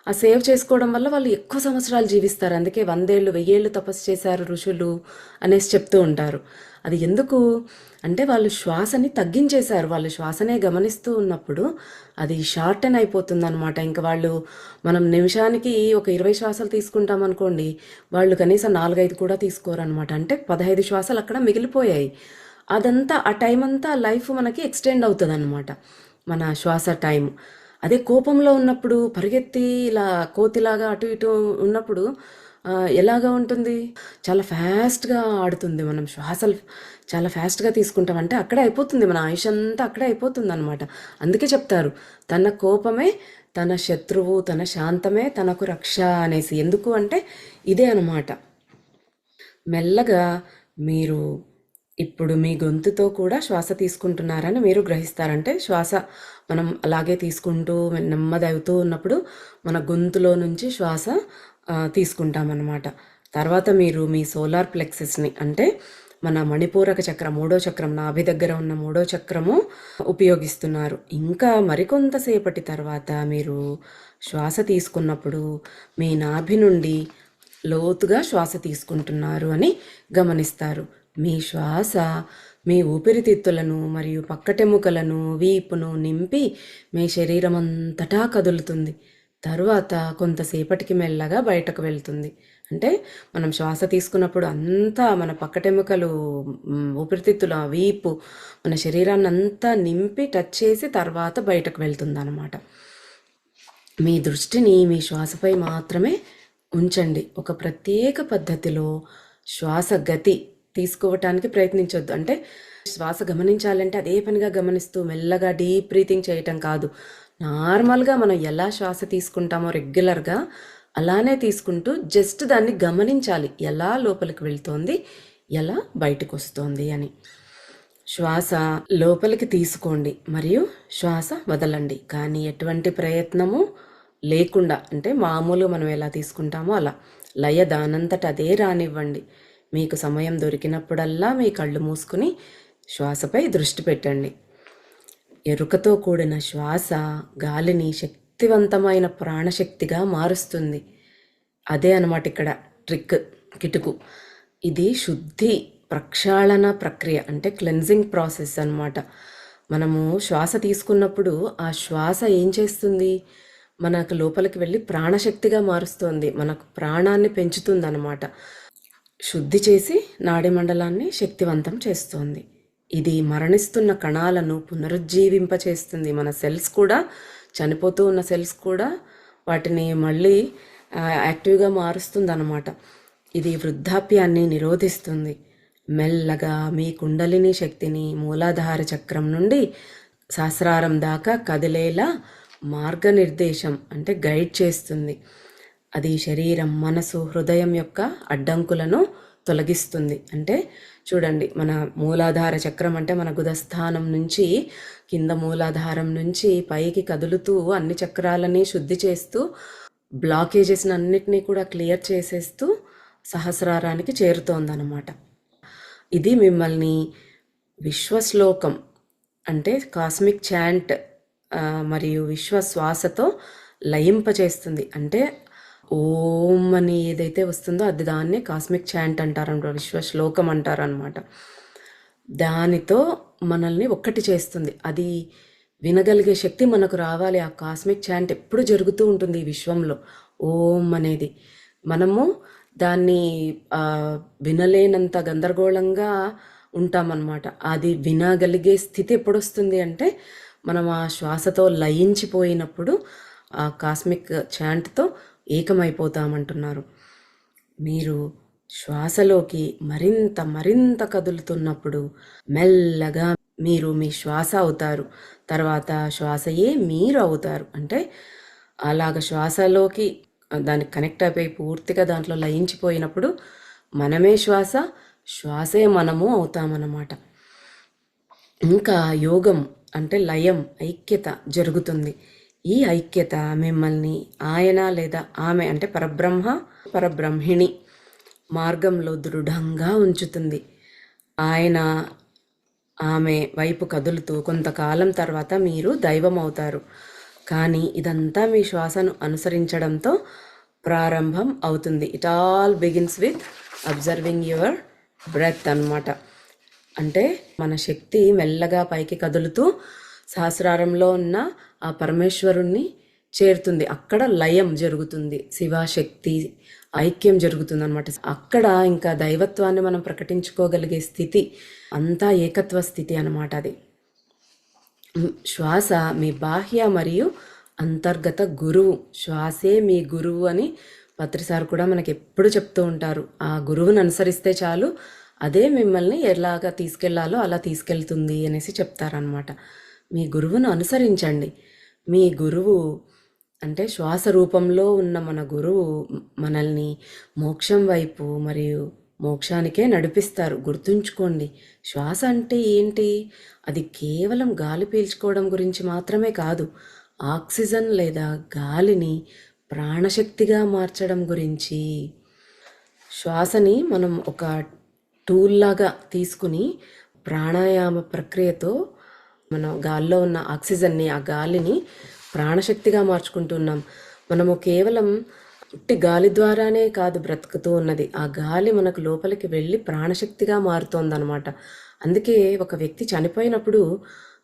ఆ సేవ్ చేసుకోవడం వల్ల వాళ్ళు ఎక్కువ సంవత్సరాలు జీవిస్తారు. అందుకే 100 ఏళ్ళు 1000 ఏళ్ళు తపస్సు చేశారు ఋషులు అనేసి చెప్తూ ఉంటారు. అది ఎందుకు అంటే వాళ్ళు శ్వాసని తగ్గించేశారు. వాళ్ళు శ్వాసనే గమనిస్తూ ఉన్నప్పుడు అది షార్టెన్ అయిపోతుంది అనమాట. ఇంకా వాళ్ళు మనం నిమిషానికి ఒక 20 శ్వాసలు తీసుకుంటాం అనుకోండి, వాళ్ళు కనీసం 4-5 కూడా తీసుకోరనమాట. అంటే 15 శ్వాసలు అక్కడ మిగిలిపోయాయి. అదంతా ఆ టైం అంతా లైఫ్ మనకి ఎక్స్టెండ్ అవుతుంది అనమాట, మన శ్వాస టైం. అదే కోపంలో ఉన్నప్పుడు పరిగెత్తి ఇలా కోతిలాగా అటు ఇటు ఉన్నప్పుడు ఎలాగా ఉంటుంది, చాలా ఫాస్ట్గా ఆడుతుంది. మనం శ్వాసలు చాలా ఫాస్ట్గా తీసుకుంటాం, అంటే అక్కడే అయిపోతుంది, మన ఆయుష్ అంతా అక్కడే అయిపోతుంది అనమాట. అందుకే చెప్తారు, తన కోపమే తన శత్రువు, తన శాంతమే తనకు రక్ష అనేసి. ఎందుకు అంటే ఇదే అనమాట. మెల్లగా మీరు ఇప్పుడు మీ గొంతుతో కూడా శ్వాస తీసుకుంటున్నారని మీరు గ్రహిస్తారంటే, శ్వాస మనం అలాగే తీసుకుంటూ నెమ్మది అవుతూ ఉన్నప్పుడు మన గొంతులో నుంచి శ్వాస తీసుకుంటామన్నమాట. తర్వాత మీరు మీ సోలార్ ప్లెక్సెస్ని, అంటే మన మణిపూరక చక్రం, మూడో చక్రం, నాభి దగ్గర ఉన్న మూడో చక్రము ఉపయోగిస్తున్నారు. ఇంకా మరికొంతసేపటి తర్వాత మీరు శ్వాస తీసుకున్నప్పుడు మీ నాభి నుండి లోతుగా శ్వాస తీసుకుంటున్నారు అని గమనిస్తారు. మీ శ్వాస మీ ఊపిరితిత్తులను మరియు పక్కటెముకలను, వీపును నింపి మీ శరీరం అంతటా కదులుతుంది. తరువాత కొంతసేపటికి మెల్లగా బయటకు వెళ్తుంది. అంటే మనం శ్వాస తీసుకున్నప్పుడు అంతా మన పక్కటెముకలు, ఊపిరితిత్తుల, వీపు, మన శరీరాన్ని అంతా నింపి టచ్ చేసి తర్వాత బయటకు వెళ్తుంది అన్నమాట. మీ దృష్టిని మీ శ్వాసపై మాత్రమే ఉంచండి. ఒక ప్రత్యేక పద్ధతిలో శ్వాస గతి తీసుకోవటానికి ప్రయత్నించొద్దు. అంటే శ్వాస గమనించాలంటే అదే పనిగా గమనిస్తూ మెల్లగా డీప్ బ్రీతింగ్ చేయటం కాదు. నార్మల్గా మనం ఎలా శ్వాస తీసుకుంటామో రెగ్యులర్గా అలానే తీసుకుంటూ జస్ట్ దాన్ని గమనించాలి, ఎలా లోపలికి వెళ్తోంది, ఎలా బయటకు వస్తోంది అని. శ్వాస లోపలికి తీసుకోండి మరియు శ్వాస వదలండి, కానీ ఎటువంటి ప్రయత్నము లేకుండా, అంటే మామూలుగా మనం ఎలా తీసుకుంటామో అలా లయ దానంతట అదే రానివ్వండి. మీకు సమయం దొరికినప్పుడల్లా మీ కళ్ళు మూసుకుని శ్వాసపై దృష్టి పెట్టండి. ఎరుకతో కూడిన శ్వాస గాలిని శక్తివంతమైన ప్రాణశక్తిగా మారుస్తుంది. అదే అన్నమాట ఇక్కడ ట్రిక్, కిటుకు. ఇది శుద్ధి ప్రక్షాళన ప్రక్రియ, అంటే క్లెన్జింగ్ ప్రాసెస్ అన్నమాట. మనము శ్వాస తీసుకున్నప్పుడు ఆ శ్వాస ఏం చేస్తుంది, మనకు లోపలికి వెళ్ళి ప్రాణశక్తిగా మారుస్తుంది, మనకు ప్రాణాన్ని పెంచుతుంది అన్నమాట. శుద్ధి చేసి నాడి మండలాన్ని శక్తివంతం చేస్తుంది. ఇది మరణిస్తున్న కణాలను పునరుజ్జీవింపచేస్తుంది. మన సెల్స్ కూడా, చనిపోతూ ఉన్న సెల్స్ కూడా వాటిని మళ్ళీ యాక్టివ్గా మారుస్తుంది అన్నమాట. ఇది వృద్ధాప్యాన్ని నిరోధిస్తుంది. మెల్లగా మీ కుండలిని శక్తిని మూలాధార చక్రం నుండి సహస్రారం దాకా కదిలేలా మార్గనిర్దేశం, అంటే గైడ్ చేస్తుంది. అది శరీరం, మనసు, హృదయం యొక్క అడ్డంకులను తొలగిస్తుంది. అంటే చూడండి, మన మూలాధార చక్రం అంటే మన గుదస్థానం నుంచి కింద మూలాధారం నుంచి పైకి కదులుతూ అన్ని చక్రాలని శుద్ధి చేస్తూ బ్లాకేజెస్ అన్నిటినీ కూడా క్లియర్ చేసేస్తూ సహస్రారానికి చేరుతోందన్నమాట. ఇది మిమ్మల్ని విశ్వశ్లోకం, అంటే కాస్మిక్ చాంట్ మరియు విశ్వశ్వాసతో లయింపచేస్తుంది. అంటే ఓం అని ఏదైతే వస్తుందో అది దాన్ని కాస్మిక్ చాంట్ అంటారనమాట, విశ్వశ్లోకం అంటారనమాట. దానితో మనల్ని ఒక్కటి చేస్తుంది. అది వినగలిగే శక్తి మనకు రావాలి. ఆ కాస్మిక్ చాంట్ ఎప్పుడు జరుగుతూ ఉంటుంది ఈ విశ్వంలో, ఓం అనేది. మనము దాన్ని వినలేనంత గందరగోళంగా ఉంటామన్నమాట. అది వినగలిగే స్థితి ఎప్పుడు వస్తుంది అంటే మనం ఆ శ్వాసతో లయించిపోయినప్పుడు ఆ కాస్మిక్ చాంట్తో ఏకమైపోతామంటున్నారు. మీరు శ్వాసలోకి మరింత మరింత కదులుతున్నప్పుడు మెల్లగా మీరు మీ శ్వాస అవుతారు, తర్వాత శ్వాసయే మీరు అవుతారు. అంటే అలాగ శ్వాసలోకి దానికి కనెక్ట్ అయిపోయి పూర్తిగా దాంట్లో లయించిపోయినప్పుడు మనమే శ్వాస, శ్వాసే మనము అవుతామన్నమాట. ఇంకా యోగం అంటే లయం, ఐక్యత జరుగుతుంది. ఈ ఐక్యత మిమ్మల్ని ఆయన లేదా ఆమె అంటే పరబ్రహ్మ పరబ్రహ్మిణి మార్గంలో దృఢంగా ఉంచుతుంది. ఆయన ఆమె వైపు కదులుతూ కొంతకాలం తర్వాత మీరు దైవం అవుతారు. కానీ ఇదంతా మీ శ్వాసను అనుసరించడంతో ప్రారంభం అవుతుంది. It all begins with observing your breath అన్నమాట. అంటే మన శక్తి మెల్లగా పైకి కదులుతూ సహస్రారంలో ఉన్న ఆ పరమేశ్వరుణ్ణి చేరుతుంది. అక్కడ లయం జరుగుతుంది, శివశక్తి ఐక్యం జరుగుతుంది అనమాట. అక్కడ ఇంకా దైవత్వాన్ని మనం ప్రకటించుకోగలిగే స్థితి, అంతా ఏకత్వ స్థితి అన్నమాట అది. శ్వాస మీ బాహ్య మరియు అంతర్గత గురువు. శ్వాసే మీ గురువు అని పత్రిసార్ కూడా మనకి ఎప్పుడు చెప్తూ ఉంటారు. ఆ గురువుని అనుసరిస్తే చాలు, అదే మిమ్మల్ని ఎలాగా తీసుకెళ్లాలో అలా తీసుకెళ్తుంది అనేసి చెప్తారనమాట. మీ గురువును అనుసరించండి. మీ గురువు అంటే శ్వాస రూపంలో ఉన్న మన గురువు మనల్ని మోక్షం వైపు మరియు మోక్షానికే నడిపిస్తారు. గుర్తుంచుకోండి, శ్వాస అంటే ఏంటి? అది కేవలం గాలి పీల్చుకోవడం గురించి మాత్రమే కాదు, ఆక్సిజన్ లేదా గాలిని ప్రాణశక్తిగా మార్చడం గురించి. శ్వాసని మనం ఒక టూల్ లాగా తీసుకుని ప్రాణాయామ ప్రక్రియతో మనం గాల్లో ఉన్న ఆక్సిజన్ని, ఆ గాలిని ప్రాణశక్తిగా మార్చుకుంటున్నాం. మనము కేవలం ఉట్టి గాలి ద్వారానే కాదు బ్రతుకుతూ ఉన్నది, ఆ గాలి మనకు లోపలికి వెళ్ళి ప్రాణశక్తిగా మారుతోందనమాట. అందుకే ఒక వ్యక్తి చనిపోయినప్పుడు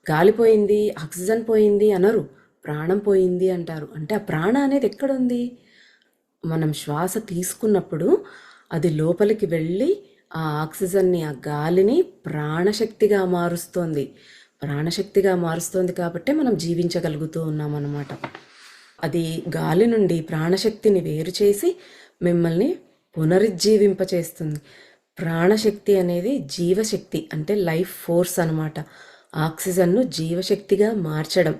గాలి పోయింది, ఆక్సిజన్ పోయింది అనరు, ప్రాణం పోయింది అంటారు. అంటే ఆ ప్రాణ అనేది ఎక్కడుంది? మనం శ్వాస తీసుకున్నప్పుడు అది లోపలికి వెళ్ళి ఆ ఆక్సిజన్ని, ఆ గాలిని ప్రాణశక్తిగా మారుస్తోంది. ప్రాణశక్తిగా మారుస్తోంది కాబట్టి మనం జీవించగలుగుతూ ఉన్నాం అన్నమాట. అది గాలి నుండి ప్రాణశక్తిని వేరు చేసి మిమ్మల్ని పునరుజ్జీవింపచేస్తుంది. ప్రాణశక్తి అనేది జీవశక్తి, అంటే లైఫ్ ఫోర్స్ అనమాట. ఆక్సిజన్ను జీవశక్తిగా మార్చడం.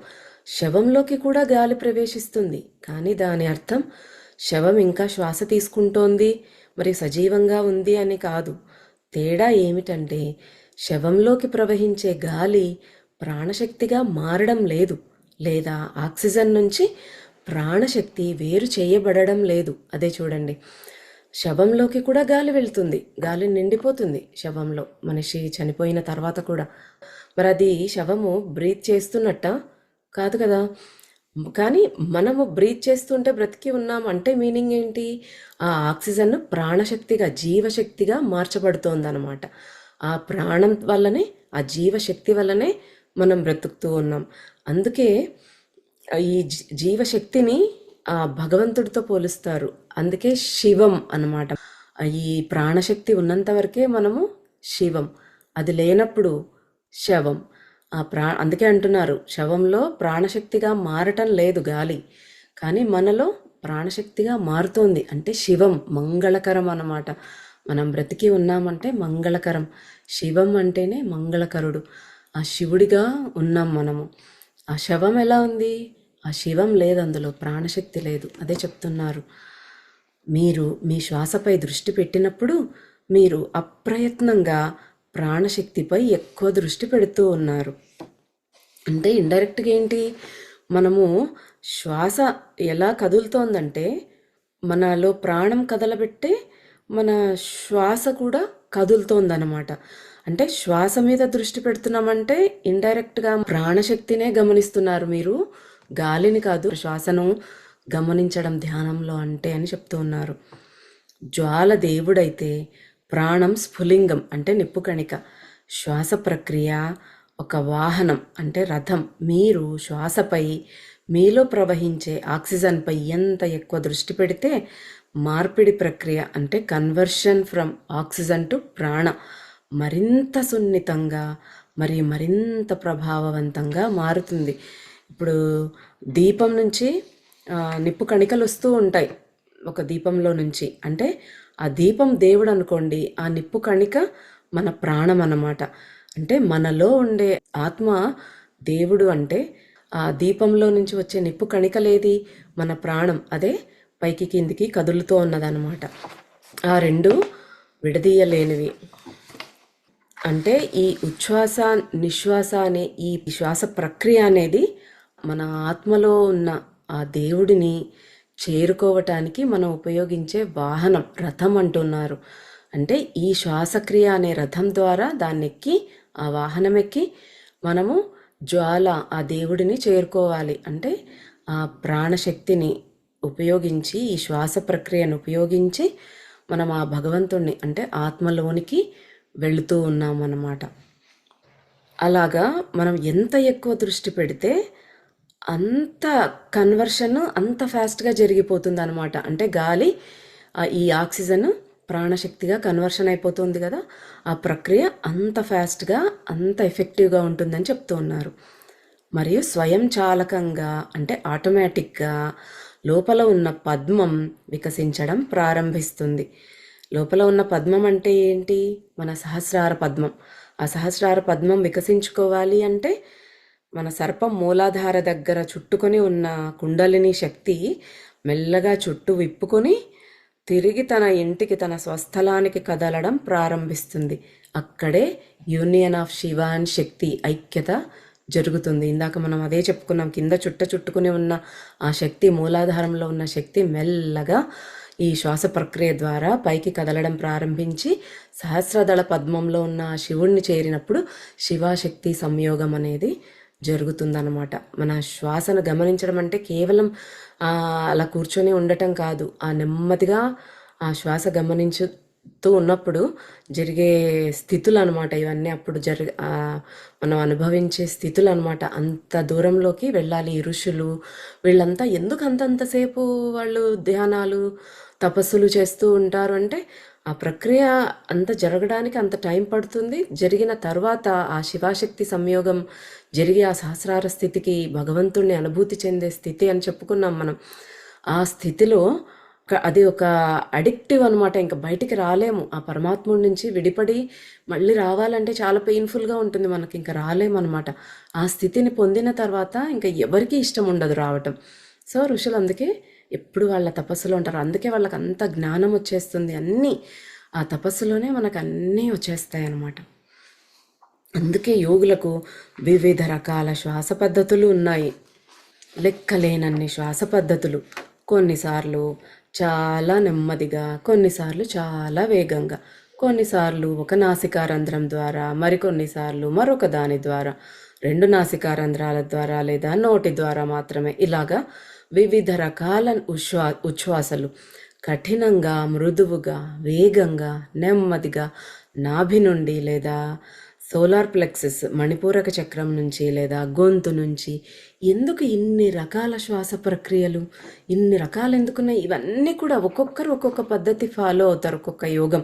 శవంలోకి కూడా గాలి ప్రవేశిస్తుంది, కానీ దాని అర్థం శవం ఇంకా శ్వాస తీసుకుంటోంది మరి సజీవంగా ఉంది అని కాదు. తేడా ఏమిటంటే శవంలోకి ప్రవహించే గాలి ప్రాణశక్తిగా మారడం లేదు, లేదా ఆక్సిజన్ నుంచి ప్రాణశక్తి వేరు చేయబడడం లేదు. అదే చూడండి, శవంలోకి కూడా గాలి వెళ్తుంది, గాలి నిండిపోతుంది శవంలో, మనిషి చనిపోయిన తర్వాత కూడా. మరి అది శవము బ్రీత్ చేస్తున్నట్ట కాదు కదా. కానీ మనము బ్రీత్ చేస్తుంటే బ్రతికి ఉన్నాం అంటే మీనింగ్ ఏంటి? ఆ ఆక్సిజన్ ప్రాణశక్తిగా, జీవశక్తిగా మార్చబడుతోందన్నమాట. ఆ ప్రాణం వల్లనే, ఆ జీవశక్తి వల్లనే మనం బ్రతుకుతూ ఉన్నాం. అందుకే ఈ జీవశక్తిని ఆ భగవంతుడితో పోలుస్తారు. అందుకే శివం అన్నమాట. ఈ ప్రాణశక్తి ఉన్నంత వరకే మనము శివం, అది లేనప్పుడు శవం. అందుకే అంటున్నారు, శవంలో ప్రాణశక్తిగా మారటం లేదు గాలి, కానీ మనలో ప్రాణశక్తిగా మారుతోంది. అంటే శివం మంగళకరం అన్నమాట. మనం బ్రతికి ఉన్నామంటే మంగళకరం. శివం అంటేనే మంగళకరుడు, ఆ శివుడిగా ఉన్నాం మనము. ఆ శవం ఎలా ఉంది? ఆ శివం లేదు, అందులో ప్రాణశక్తి లేదు. అదే చెప్తున్నారు. మీరు మీ శ్వాసపై దృష్టి పెట్టినప్పుడు మీరు అప్రయత్నంగా ప్రాణశక్తిపై ఎక్కువ దృష్టి పెడుతూ ఉన్నారు. అంటే ఇండైరెక్ట్గా ఏంటి? మనము శ్వాస ఎలా కదులుతోందంటే మనలో ప్రాణం కదలబెట్టే మన శ్వాస కూడా కదులుతోందన్నమాట. అంటే శ్వాస మీద దృష్టి పెడుతున్నామంటే ఇండైరెక్ట్గా ప్రాణశక్తినే గమనిస్తున్నారు మీరు, గాలిని కాదు. శ్వాసను గమనించడం ధ్యానంలో అంటే అని చెప్తూ ఉన్నారు. జ్వాల దేవుడైతే ప్రాణం స్ఫులింగం అంటే నిప్పు కణిక. శ్వాస ప్రక్రియ ఒక వాహనం అంటే రథం. మీరు శ్వాసపై, మీలో ప్రవహించే ఆక్సిజన్పై ఎంత ఎక్కువ దృష్టి పెడితే మార్పిడి ప్రక్రియ అంటే కన్వర్షన్ ఫ్రమ్ ఆక్సిజన్ టు ప్రాణ మరింత సున్నితంగా మరియు మరింత ప్రభావవంతంగా మారుతుంది. ఇప్పుడు దీపం నుంచి నిప్పు కణికలు వస్తూ ఉంటాయి ఒక దీపంలో నుంచి. అంటే ఆ దీపం దేవుడు అనుకోండి, ఆ నిప్పు కణిక మన ప్రాణం అన్నమాట. అంటే మనలో ఉండే ఆత్మ దేవుడు. అంటే ఆ దీపంలో నుంచి వచ్చే నిప్పు కణికలేది మన ప్రాణం. అదే పైకి కిందికి కదులుతూ ఉన్నదన్నమాట. ఆ రెండు విడదీయలేనివి. అంటే ఈ ఉచ్ఛ్వాస నిశ్వాస అనే ఈ శ్వాస ప్రక్రియ అనేది మన ఆత్మలో ఉన్న ఆ దేవుడిని చేరుకోవటానికి మనం ఉపయోగించే వాహనం, రథం అంటున్నారు. అంటే ఈ శ్వాసక్రియ అనే రథం ద్వారా దాన్ని ఎక్కి, ఆ వాహనం ఎక్కి మనము జ్వాల ఆ దేవుడిని చేరుకోవాలి. అంటే ఆ ప్రాణశక్తిని ఉపయోగించి, ఈ శ్వాస ప్రక్రియను ఉపయోగించి మనం ఆ భగవంతుణ్ణి అంటే ఆత్మలోనికి వెళుతూ ఉన్నామన్నమాట. అలాగా మనం ఎంత ఎక్కువ దృష్టి పెడితే అంత కన్వర్షన్ అంత ఫాస్ట్గా జరిగిపోతుంది అనమాట. అంటే గాలి ఈ ఆక్సిజన్ ప్రాణశక్తిగా కన్వర్షన్ అయిపోతుంది కదా, ఆ ప్రక్రియ అంత ఫాస్ట్గా అంత ఎఫెక్టివ్గా ఉంటుందని చెప్తూ ఉన్నారు. మరియు స్వయం చాలకంగా అంటే ఆటోమేటిక్గా లోపల ఉన్న పద్మం వికసించడం ప్రారంభిస్తుంది. లోపల ఉన్న పద్మం అంటే ఏంటి? మన సహస్రార పద్మం. ఆ సహస్రార పద్మం వికసించుకోవాలి అంటే మన సర్పం మూలాధార దగ్గర చుట్టుకొని ఉన్న కుండలిని శక్తి మెల్లగా చుట్టూ విప్పుకొని తిరిగి తన ఇంటికి, తన స్వస్థలానికి కదలడం ప్రారంభిస్తుంది. అక్కడే యూనియన్ ఆఫ్ శివ అండ్ శక్తి, ఐక్యత జరుగుతుంది. ఇందాక మనం అదే చెప్పుకున్నాం, కింద చుట్టుకుని ఉన్న ఆ శక్తి, మూలాధారంలో ఉన్న శక్తి మెల్లగా ఈ శ్వాస ప్రక్రియ ద్వారా పైకి కదలడం ప్రారంభించి సహస్రదళ పద్మంలో ఉన్న శివుణ్ణి చేరినప్పుడు శివశక్తి సంయోగం అనేది జరుగుతుందన్నమాట. మన శ్వాసను గమనించడం అంటే కేవలం అలా కూర్చొని ఉండటం కాదు, ఆ నెమ్మదిగా ఆ శ్వాస గమనించుతూ ఉన్నప్పుడు జరిగే స్థితులు అనమాట ఇవన్నీ. అప్పుడు మనం అనుభవించే స్థితులు అనమాట. అంత దూరంలోకి వెళ్ళాలి ఈ ఋషులు. వీళ్ళంతా ఎందుకు అంతంతసేపు వాళ్ళు ధ్యానాలు తపస్సులు చేస్తూ ఉంటారు అంటే ఆ ప్రక్రియ అంత జరగడానికి అంత టైం పడుతుంది. జరిగిన తర్వాత ఆ శివశక్తి సంయోగం జరిగి ఆ సహస్రార స్థితికి భగవంతుణ్ణి అనుభూతి చెందే స్థితి అని చెప్పుకున్నాం మనం. ఆ స్థితిలో అది ఒక అడిక్టివ్ అనమాట. ఇంకా బయటికి రాలేము. ఆ పరమాత్ముడి నుంచి విడిపడి మళ్ళీ రావాలంటే చాలా పెయిన్ఫుల్గా ఉంటుంది మనకి. ఇంకా రాలేమన్నమాట. ఆ స్థితిని పొందిన తర్వాత ఇంకా ఎవరికీ ఇష్టం ఉండదు రావటం. సో ఋషులు అందుకే ఎప్పుడు వాళ్ళ తపస్సులో ఉంటారు. అందుకే వాళ్ళకి అంత జ్ఞానం వచ్చేస్తుంది. అన్నీ ఆ తపస్సులోనే మనకు అన్నీ వచ్చేస్తాయి అన్నమాట. అందుకే యోగులకు వివిధ రకాల శ్వాస పద్ధతులు ఉన్నాయి. లెక్కలేనన్ని శ్వాస పద్ధతులు. కొన్నిసార్లు చాలా నెమ్మదిగా, కొన్నిసార్లు చాలా వేగంగా, కొన్నిసార్లు ఒక నాసికారంధ్రం ద్వారా, మరికొన్నిసార్లు మరొక దాని ద్వారా, 2 నాసికారంధ్రాల ద్వారా లేదా నోటి ద్వారా మాత్రమే. ఇలాగా వివిధ రకాల ఉచ్ఛ్వాసలు కఠినంగా, మృదువుగా, వేగంగా, నెమ్మదిగా నాభి నుండి లేదా సోలార్ ప్లెక్సస్ మణిపూరక చక్రం నుంచి లేదా గొంతు నుంచి. ఎందుకు ఇన్ని రకాల శ్వాస ప్రక్రియలు, ఇన్ని రకాలు ఎందుకున్నాయి? ఇవన్నీ కూడా ఒక్కొక్కరు ఒక్కొక్క పద్ధతి ఫాలో అవుతారు. ఒక్కొక్క యోగం,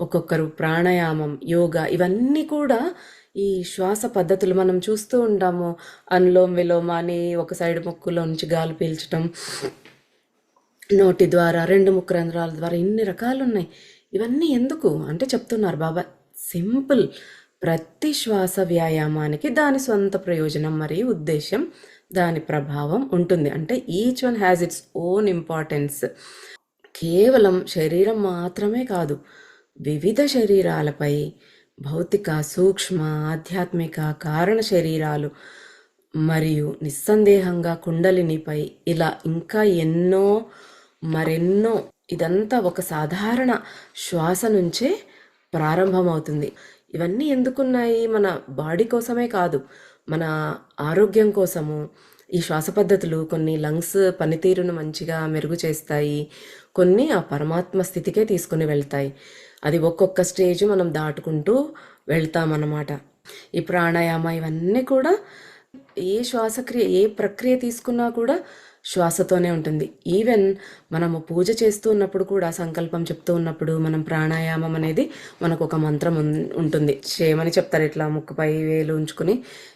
ఒక్కొక్కరు ప్రాణాయామం, యోగా, ఇవన్నీ కూడా ఈ శ్వాస పద్ధతులు మనం చూస్తూ ఉంటాము. అనులోమ విలోమ అని ఒక సైడ్ ముక్కులో నుంచి గాలి పీల్చడం, నోటి ద్వారా 2 ముక్కు రంధ్రాల ద్వారా, ఇన్ని రకాలు ఉన్నాయి. ఇవన్నీ ఎందుకు అంటే చెప్తున్నారు బాబా, సింపుల్. ప్రతి శ్వాస వ్యాయామానికి దాని సొంత ప్రయోజనం మరియు ఉద్దేశం, దాని ప్రభావం ఉంటుంది. అంటే each one has its own importance. కేవలం శరీరం మాత్రమే కాదు, వివిధ శరీరాలపై భౌతిక, సూక్ష్మ, ఆధ్యాత్మిక, కారణ శరీరాలు మరియు నిస్సందేహంగా కుండలినిపై ఇలా ఇంకా ఎన్నో మరెన్నో. ఇదంతా ఒక సాధారణ శ్వాస నుంచే ప్రారంభమవుతుంది. ఇవన్నీ ఎందుకున్నాయి? మన బాడీ కోసమే కాదు, మన ఆరోగ్యం కోసము. ఈ శ్వాస పద్ధతులు కొన్ని లంగ్స్ పనితీరును మంచిగా మెరుగు చేస్తాయి, కొన్ని ఆ పరమాత్మ స్థితికే తీసుకుని వెళ్తాయి. అది ఒక్కొక్క స్టేజ్ మనం దాటుకుంటూ వెళ్తామన్నమాట. ఈ ప్రాణాయామ ఇవన్నీ కూడా ఏ శ్వాసక్రియ, ఏ ప్రక్రియ తీసుకున్నా కూడా శ్వాసతోనే ఉంటుంది. ఈవెన్ మనము పూజ చేస్తూ ఉన్నప్పుడు కూడా సంకల్పం చెప్తూ ఉన్నప్పుడు మనం ప్రాణాయామం అనేది మనకు ఒక మంత్రం ఉంటుంది. చేయమని చెప్తారు, ఇట్లా ముక్కుపై వేలు ఉంచుకుని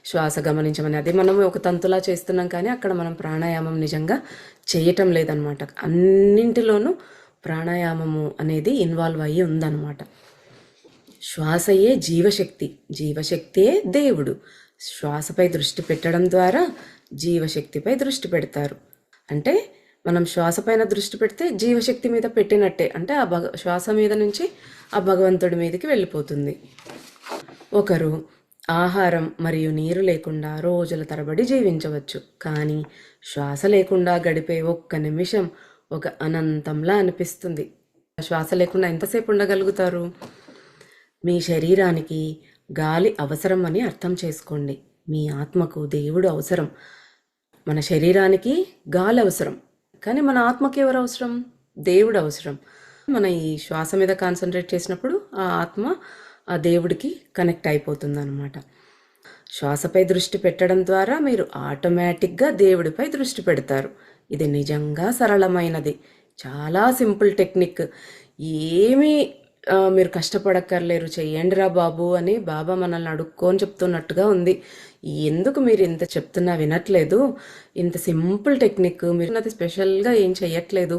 శ్వాస గమనించమని. అది మనం ఒక తంతులా చేస్తున్నాం, కానీ అక్కడ మనం ప్రాణాయామం నిజంగా చేయటం లేదనమాట. అన్నింటిలోనూ ప్రాణాయామము అనేది ఇన్వాల్వ్ అయ్యి ఉందన్నమాట. శ్వాసయే జీవశక్తి, జీవశక్తియే దేవుడు. శ్వాసపై దృష్టి పెట్టడం ద్వారా జీవశక్తిపై దృష్టి పెడతారు. అంటే మనం శ్వాస పైన దృష్టి పెడితే జీవశక్తి మీద పెట్టినట్టే. అంటే ఆ శ్వాస మీద నుంచి ఆ భగవంతుడి మీదకి వెళ్ళిపోతుంది. ఒకరు ఆహారం మరియు నీరు లేకుండా రోజుల తరబడి జీవించవచ్చు, కానీ శ్వాస లేకుండా గడిపే ఒక్క నిమిషం ఒక అనంతంలా అనిపిస్తుంది. శ్వాస లేకుండా ఎంతసేపు ఉండగలుగుతారు? మీ శరీరానికి గాలి అవసరం అని అర్థం చేసుకోండి. మీ ఆత్మకు దేవుడు అవసరం. మన శరీరానికి గాలి అవసరం, కానీ మన ఆత్మకి ఎవరు అవసరం? దేవుడు అవసరం. మన ఈ శ్వాస మీద కాన్సన్ట్రేట్ చేసినప్పుడు ఆ ఆత్మ ఆ దేవుడికి కనెక్ట్ అయిపోతుంది అన్నమాట. శ్వాసపై దృష్టి పెట్టడం ద్వారా మీరు ఆటోమేటిక్గా దేవుడిపై దృష్టి పెడతారు. ఇది నిజంగా సరళమైనది, చాలా సింపుల్ టెక్నిక్. ఏమీ మీరు కష్టపడక్కర్లేరు, చెయ్యండిరా బాబు అని బాబా మనల్ని అడుక్కొని చెప్తున్నట్టుగా ఉంది. ఎందుకు మీరు ఇంత చెప్తున్నా వినట్లేదు? ఇంత సింపుల్ టెక్నిక్, మీరు అది స్పెషల్గా ఏం చెయ్యట్లేదు.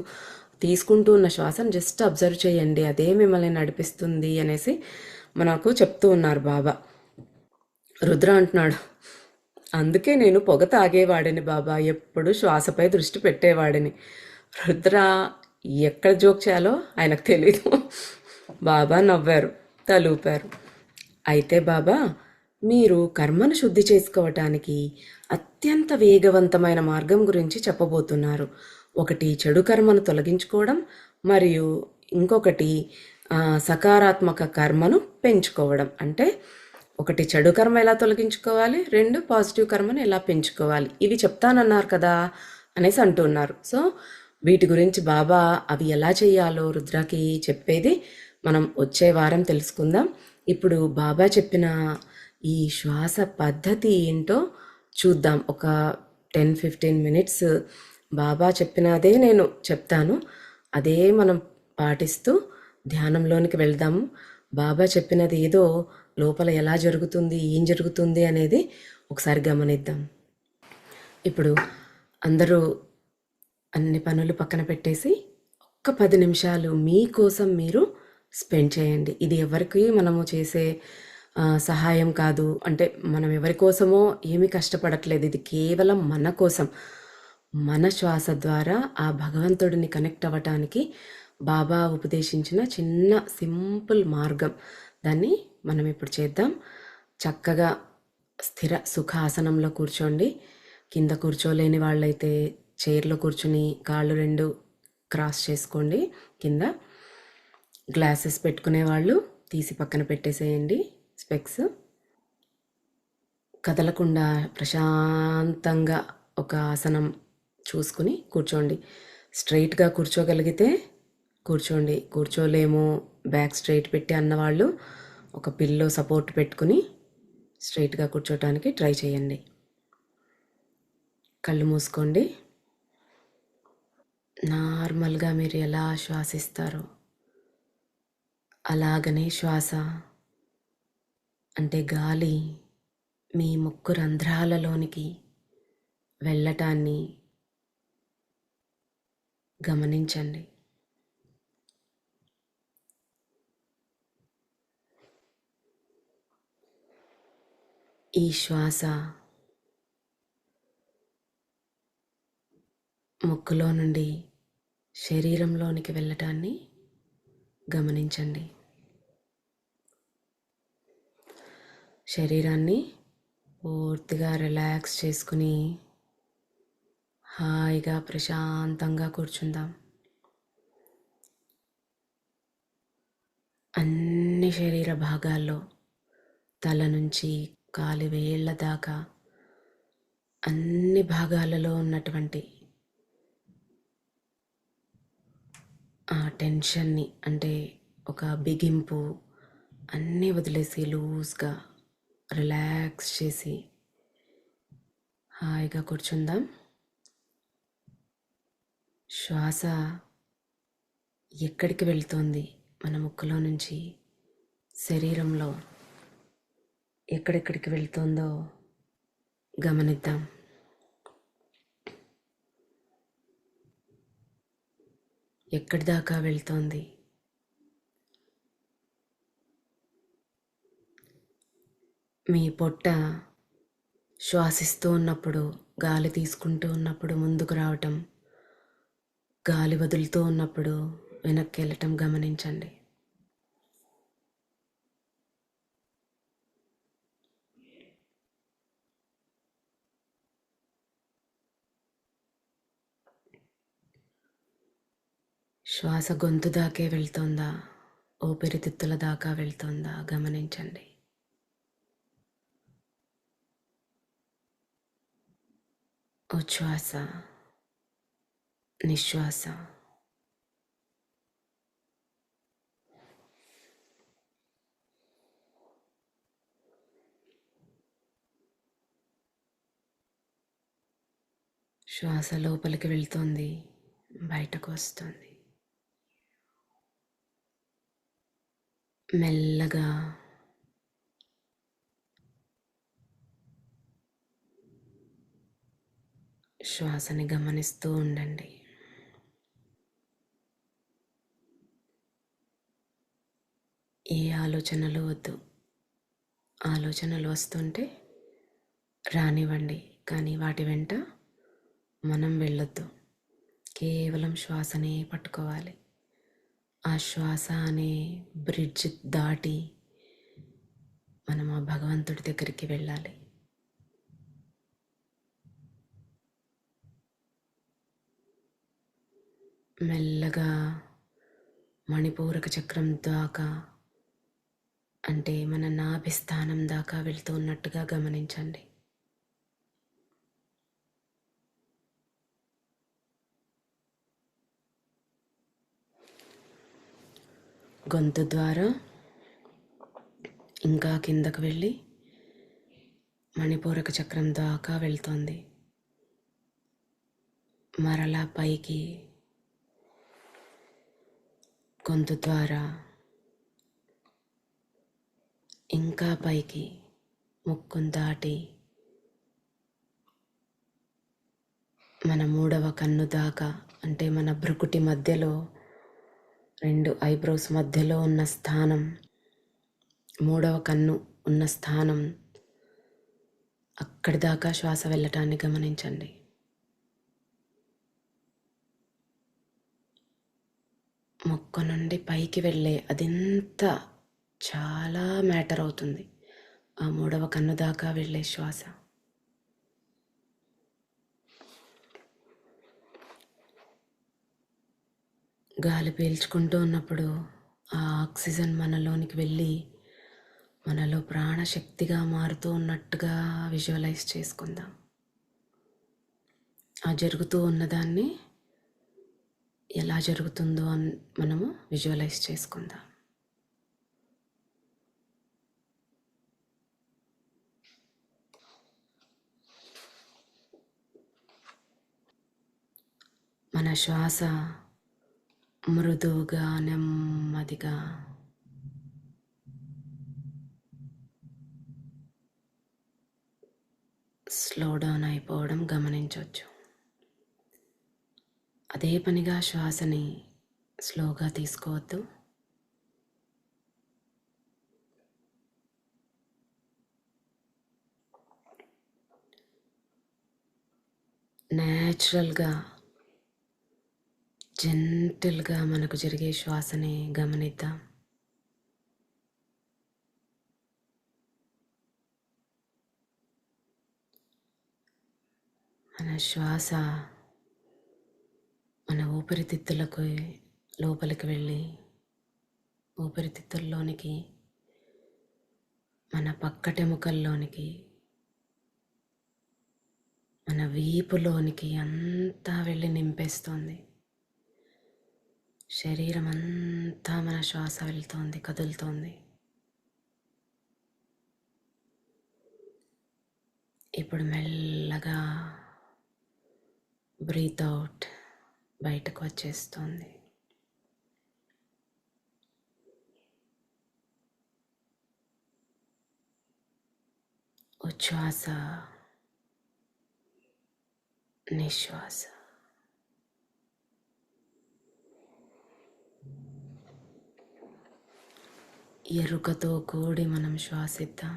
తీసుకుంటూ ఉన్న శ్వాసను జస్ట్ అబ్జర్వ్ చేయండి, అదే మిమ్మల్ని నడిపిస్తుంది అనేసి మనకు చెప్తూ ఉన్నారు బాబా. రుద్ర అంటున్నాడు, అందుకే నేను పొగ తాగేవాడిని బాబా, ఎప్పుడు శ్వాసపై దృష్టి పెట్టేవాడిని. రుద్ర ఎక్కడ జోక్ చేయాలో ఆయనకు తెలీదు. బాబా నవ్వారు, తలూపారు. అయితే బాబా, మీరు కర్మను శుద్ధి చేసుకోవటానికి అత్యంత వేగవంతమైన మార్గం గురించి చెప్పబోతున్నారు. ఒకటి చెడు కర్మను తొలగించుకోవడం, మరియు ఇంకొకటి సకారాత్మక కర్మను పెంచుకోవడం. అంటే ఒకటి చెడు కర్మ ఎలా తొలగించుకోవాలి, 2 పాజిటివ్ కర్మను ఎలా పెంచుకోవాలి, ఇవి చెప్తానన్నారు కదా అనేసి అంటున్నారు. సో వీటి గురించి బాబా అవి ఎలా చేయాలో రుద్రకి చెప్పేది మనం వచ్చే వారం తెలుసుకుందాం. ఇప్పుడు బాబా చెప్పిన ఈ శ్వాస పద్ధతి ఏంటో చూద్దాం. ఒక 10-15 మినిట్స్ బాబా చెప్పినదే నేను చెప్తాను, అదే మనం పాటిస్తూ ధ్యానంలోనికి వెళ్దాము. బాబా చెప్పినది ఏదో లోపల ఎలా జరుగుతుంది, ఏం జరుగుతుంది అనేది ఒకసారి గమనిద్దాం. ఇప్పుడు అందరూ అన్ని పనులు పక్కన పెట్టేసి ఒక్క 10 నిమిషాలు మీకోసం మీరు స్పెండ్ చేయండి. ఇది ఎవరికి మనము చేసే సహాయం కాదు, అంటే మనం ఎవరి కోసమో ఏమీ కష్టపడట్లేదు. ఇది కేవలం మన కోసం, మన శ్వాస ద్వారా ఆ భగవంతుడిని కనెక్ట్ అవ్వటానికి బాబా ఉపదేశించిన చిన్న సింపుల్ మార్గం. దాన్ని మనం ఇప్పుడు చేద్దాం. చక్కగా స్థిర సుఖాసనంలో కూర్చోండి. కింద కూర్చోలేని వాళ్ళైతే చైర్లో కూర్చుని కాళ్ళు 2 క్రాస్ చేసుకోండి. కింద గ్లాసెస్ పెట్టుకునే వాళ్ళు తీసి పక్కన పెట్టేసేయండి. స్పెక్స్ కదలకుండా ప్రశాంతంగా ఒక ఆసనం చూసుకుని కూర్చోండి. స్ట్రైట్గా కూర్చోగలిగితే కూర్చోండి, కూర్చోలేము బ్యాక్ స్ట్రైట్ పెట్టి అన్నవాళ్ళు ఒక పిల్లో సపోర్ట్ పెట్టుకుని స్ట్రైట్గా కూర్చోటానికి ట్రై చేయండి. కళ్ళు మూసుకోండి. నార్మల్గా మీరు ఎలా శ్వాసిస్తారో అలాగనే శ్వాస, అంటే గాలి మీ ముక్కు రంధ్రాలలోనికి వెళ్ళటాన్ని గమనించండి. ఈ శ్వాస ముక్కులో నుండి శరీరంలోనికి వెళ్ళటాన్ని గమనించండి. శరీరాన్ని పూర్తిగా రిలాక్స్ చేసుకుని హాయిగా ప్రశాంతంగా కూర్చుందాం. అన్ని శరీర భాగాల్లో తల నుంచి కాలి వేళ్ళ దాకా అన్ని భాగాలలో ఉన్నటువంటి ఆ టెన్షన్ని, అంటే ఒక బిగింపు అన్నీ వదిలేసి లూజ్గా రిలాక్స్ చేసి హాయిగా కూర్చుందాం. శ్వాస ఎక్కడికి వెళ్తోంది మన ముక్కులో నుంచి శరీరంలో ఎక్కడెక్కడికి వెళ్తుందో గమనిద్దాం. ఎక్కడి దాకా వెళ్తోంది? మీ పొట్ట శ్వాసిస్తూ ఉన్నప్పుడు, గాలి తీసుకుంటూ ఉన్నప్పుడు ముందుకు రావటం, గాలి వదులుతూ ఉన్నప్పుడు వెనక్కి వెళ్ళటం గమనించండి. శ్వాస గొంతు దాకే వెళ్తోందా, ఊపిరితిత్తుల దాకా వెళ్తోందా గమనించండి. ఉచ్ఛ్వాస, నిశ్వాస. శ్వాస లోపలికి వెళ్తోంది, బయటకు వస్తుంది. మెల్లగా శ్వాసని గమనిస్తూ ఉండండి. ఏ ఆలోచనలు వద్దు. ఆలోచనలు వస్తుంటే రానివ్వండి, కానీ వాటి వెంట మనం వెళ్ళొద్దు. కేవలం శ్వాసనే పట్టుకోవాలి. ఆ శ్వాస అనే బ్రిడ్జ్ దాటి మనం ఆ భగవంతుడి దగ్గరికి వెళ్ళాలి. మెల్లగా మణిపూరక చక్రం దాకా, అంటే మన నాభి స్థానం దాకా వెళ్తూ ఉన్నట్టుగా గమనించండి. గొంతు ద్వారా ఇంకా కిందకు వెళ్ళి మణిపూరక చక్రం దాకా వెళ్తోంది. మరలా పైకి గొంతు ద్వారా ఇంకా పైకి ముక్కును దాటి మన మూడవ కన్ను దాకా, అంటే మన భ్రుకుటి మధ్యలో, రెండు ఐబ్రోస్ మధ్యలో ఉన్న స్థానం, మూడవ కన్ను ఉన్న స్థానం, అక్కడి దాకా శ్వాస వెళ్ళటాన్ని గమనించండి. ముక్కు నుండి పైకి వెళ్ళే అదెంత చాలా మ్యాటర్ అవుతుంది. ఆ మూడవ కన్ను దాకా వెళ్ళే శ్వాస. గాలి పీల్చుకుంటూ ఉన్నప్పుడు ఆ ఆక్సిజన్ మనలోనికి వెళ్ళి మనలో ప్రాణశక్తిగా మారుతూ ఉన్నట్టుగా విజువలైజ్ చేసుకుందాం. ఆ జరుగుతూ ఉన్నదాన్ని ఎలా జరుగుతుందో అని మనము విజువలైజ్ చేసుకుందాం. మన శ్వాస మృదువుగా, నెమ్మదిగా స్లో డౌన్ అయిపోవడం గమనించవచ్చు. అదే పనిగా శ్వాసని స్లోగా తీసుకోవద్దు. న్యాచురల్గా, జెంటిల్గా మనకు జరిగే శ్వాసని గమనిద్దాం. మన శ్వాస మన ఊపిరితిత్తులకు లోపలికి వెళ్ళి ఊపిరితిత్తుల్లోనికి, మన పక్కటెముకల్లోనికి, మన వీపులోనికి అంతా వెళ్ళి నింపేస్తోంది. శరీరం అంతా మన శ్వాస వెళ్తోంది, కదులుతోంది. ఇప్పుడు మెల్లగా బ్రీత్ అవుట్, బయటకు వచ్చేస్తుంది. ఉచ్ఛ్వాస, నిశ్వాస. ఎరుకతో కూడి మనం శ్వాసిద్దాం.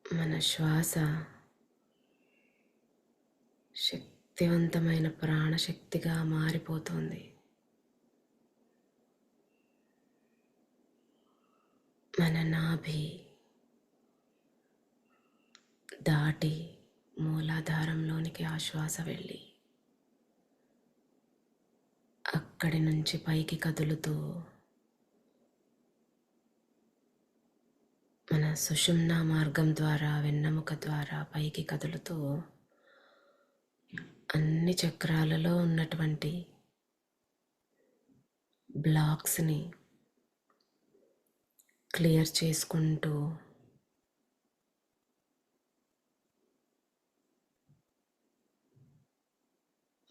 మన శ్వాస శక్తివంతమైన ప్రాణశక్తిగా మారిపోతుంది. మన నాభి దాటి మూలాధారంలోనికి ఆ శ్వాస వెళ్ళి అక్కడి నుంచి పైకి కదులుతూ మన సుషుమ్నా మార్గం ద్వారా, వెన్నెముక ద్వారా పైకి కదులుతూ అన్ని చక్రాలలో ఉన్నటువంటి బ్లాక్స్ని క్లియర్ చేసుకుంటూ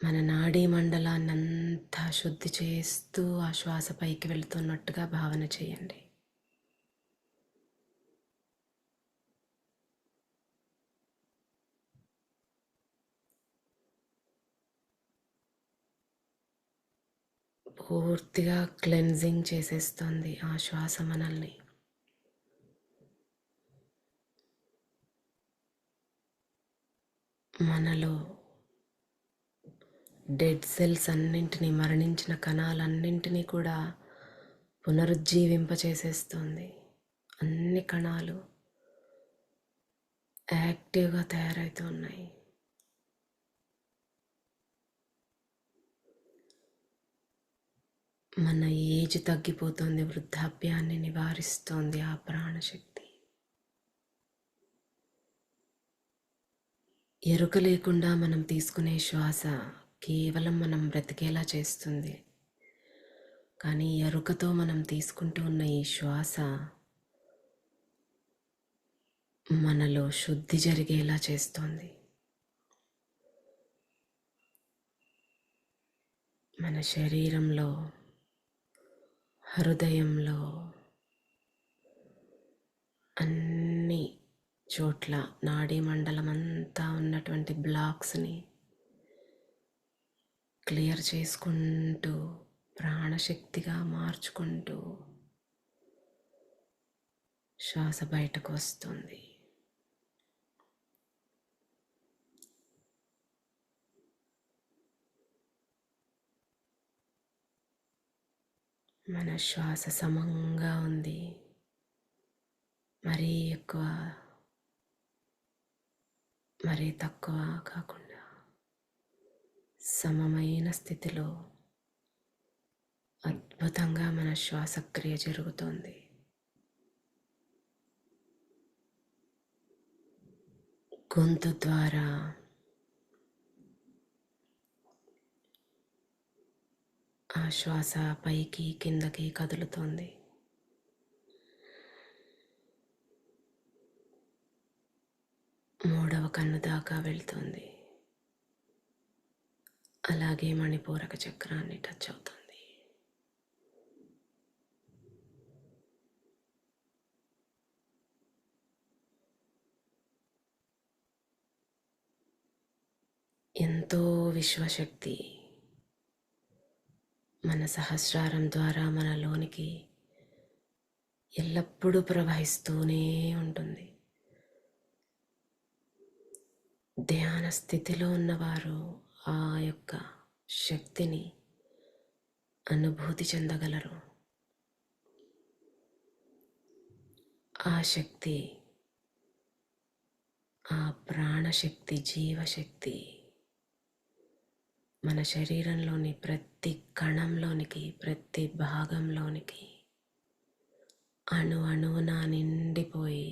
మన నాడీ మండలాన్నంతా శుద్ధి చేస్తూ ఆ శ్వాస పైకి వెళుతున్నట్టుగా భావన చేయండి. పూర్తిగా క్లెన్జింగ్ చేసేస్తుంది ఆ శ్వాస మనల్ని. మనలో డెడ్ సెల్స్ అన్నింటినీ, మరణించిన కణాలన్నింటినీ కూడా పునరుజ్జీవింపచేసేస్తుంది. అన్ని కణాలు యాక్టివ్గా తయారవుతున్నాయి. మన ఏజ్ తగ్గిపోతుంది, వృద్ధాప్యాన్ని నివారిస్తోంది ఆ ప్రాణశక్తి. ఎరుక లేకుండా మనం తీసుకునే శ్వాస కేవలం మనం బ్రతికేలా చేస్తుంది. కానీ ఎరుకతో మనం తీసుకుంటూ ఉన్న ఈ శ్వాస మనలో శుద్ధి జరిగేలా చేస్తోంది. మన శరీరంలో, హృదయంలో, అన్ని చోట్ల నాడీ మండలం అంతా ఉన్నటువంటి బ్లాక్స్ని క్లియర్ చేసుకుంటూ, ప్రాణశక్తిగా మార్చుకుంటూ శ్వాస బయటకు వస్తుంది. మన శ్వాస సమంగా ఉంది. మరీ ఎక్కువ, మరీ తక్కువ కాకుండా సమమైన స్థితిలో అద్భుతంగా మన శ్వాసక్రియ జరుగుతోంది. గొంతు ద్వారా ఆ శ్వాస పైకి కిందకి కదులుతోంది. మూడవ కన్ను దాకా వెళ్తుంది. అలాగే మణిపూరక చక్రాన్ని టచ్ అవుతుంది. ఎంతో విశ్వశక్తి మన సహస్రారం ద్వారా మనలోనికి ఎల్లప్పుడూ ప్రవహిస్తూనే ఉంటుంది. ధ్యాన స్థితిలో ఉన్నవారు ఆ యొక్క శక్తిని అనుభూతి చెందగలరు. ఆ శక్తి, ఆ ప్రాణశక్తి, జీవశక్తి మన శరీరంలోని ప్రతి కణంలోనికి, ప్రతి భాగంలోనికి అణువున నిండిపోయి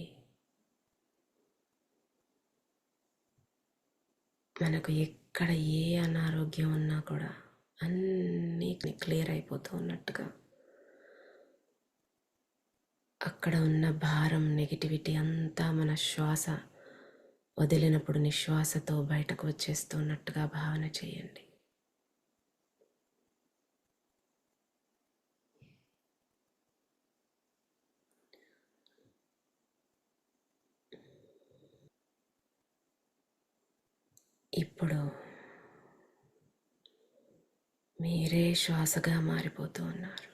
మనకు ఎక్కడ ఏ అనారోగ్యం ఉన్నా కూడా అన్నీ క్లియర్ అయిపోతూ ఉన్నట్టుగా. అక్కడ ఉన్న భారం, నెగిటివిటీ అంతా మన శ్వాస వదిలినప్పుడు నిశ్వాసతో బయటకు వచ్చేస్తున్నట్టుగా భావన చేయండి. ఇప్పుడు మీరే శ్వాసగా మారిపోతూ ఉన్నారు.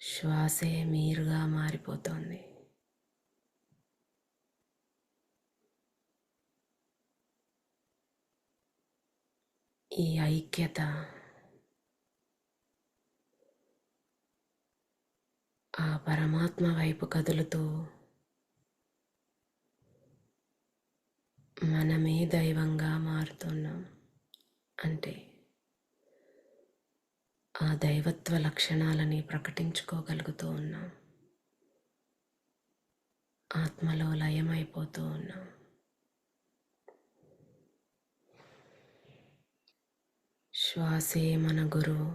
శ్వాసే మీరుగా మారిపోతుంది. ఈ ఐక్యత ఆ పరమాత్మ వైపు కదులుతూ మనమే దైవంగా మారుతున్నాం. అంటే ఆ దైవత్వ లక్షణాలని ప్రకటించుకోగలుగుతూ ఉన్నాం. ఆత్మలో లయమైపోతూ ఉన్నాం. శ్వాసే మన గురువు.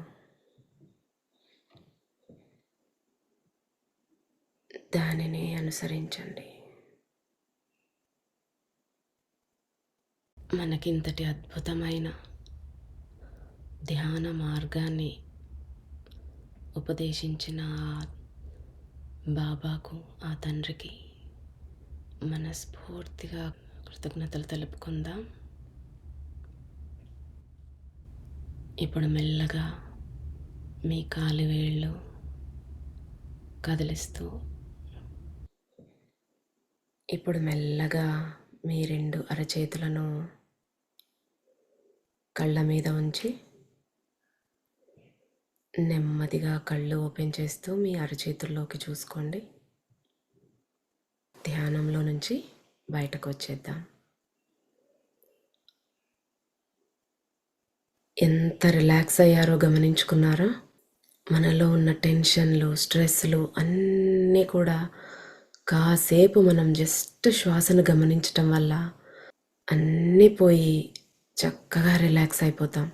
దానిని అనుసరించండి. మనకింతటి అద్భుతమైన ధ్యాన మార్గాన్ని ఉపదేశించిన బాబాకు, ఆ తండ్రికి మనస్ఫూర్తిగా కృతజ్ఞతలు తెలుపుకుందాం. ఇప్పుడు మెల్లగా మీ కాలి వేళ్ళు కదిలిస్తూ, ఇప్పుడు మెల్లగా మీ 2 అరచేతులను కళ్ళ మీద ఉంచి నెమ్మదిగా కళ్ళు ఓపెన్ చేస్తూ మీ అరచేతుల్లోకి చూసుకోండి. ధ్యానంలో నుంచి బయటకు వచ్చేద్దాం. ఎంత రిలాక్స్ అయ్యారో గమనించుకున్నారా? మనలో ఉన్న టెన్షన్లు, స్ట్రెస్లు అన్నీ కూడా కాసేపు మనం జస్ట్ శ్వాసను గమనించటం వల్ల అన్నీ పోయి చక్కగా రిలాక్స్ అయిపోతాం.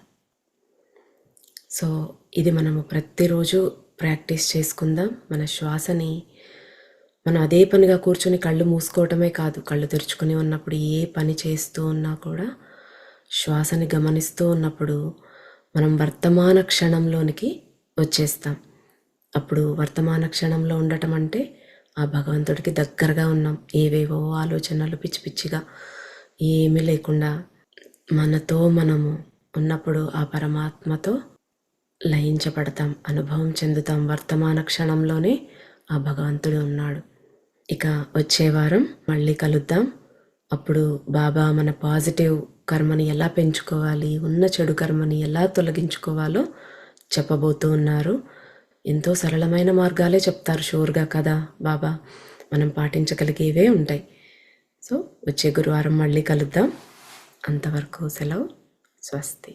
సో ఇది మనము ప్రతిరోజు ప్రాక్టీస్ చేసుకుందాం. మన శ్వాసని మనం అదే పనిగా కూర్చొని కళ్ళు మూసుకోవటమే కాదు, కళ్ళు తెరుచుకుని ఉన్నప్పుడు ఏ పని చేస్తూ ఉన్నా కూడా శ్వాసని గమనిస్తూ ఉన్నప్పుడు మనం వర్తమాన క్షణంలోనికి వచ్చేస్తాం. అప్పుడు వర్తమాన క్షణంలో ఉండటం అంటే ఆ భగవంతుడికి దగ్గరగా ఉన్నాం. ఏవేవో ఆలోచనలు పిచ్చి పిచ్చిగా ఏమీ లేకుండా మనతో మనము ఉన్నప్పుడు ఆ పరమాత్మతో లయించబడతాం, అనుభవం చెందుతాం. వర్తమాన క్షణంలోనే ఆ భగవంతుడు ఉన్నాడు. ఇక వచ్చే వారం మళ్ళీ కలుద్దాం. అప్పుడు బాబా మన పాజిటివ్ కర్మని ఎలా పెంచుకోవాలి, ఉన్న చెడు కర్మని ఎలా తొలగించుకోవాలో చెప్పబోతూ ఉన్నారు. ఎంతో సరళమైన మార్గాలే చెప్తారు షూర్గా కదా బాబా. మనం పాటించగలిగేవే ఉంటాయి. సో వచ్చే గురువారం మళ్ళీ కలుద్దాం. అంతవరకు సెలవు. స్వస్తి.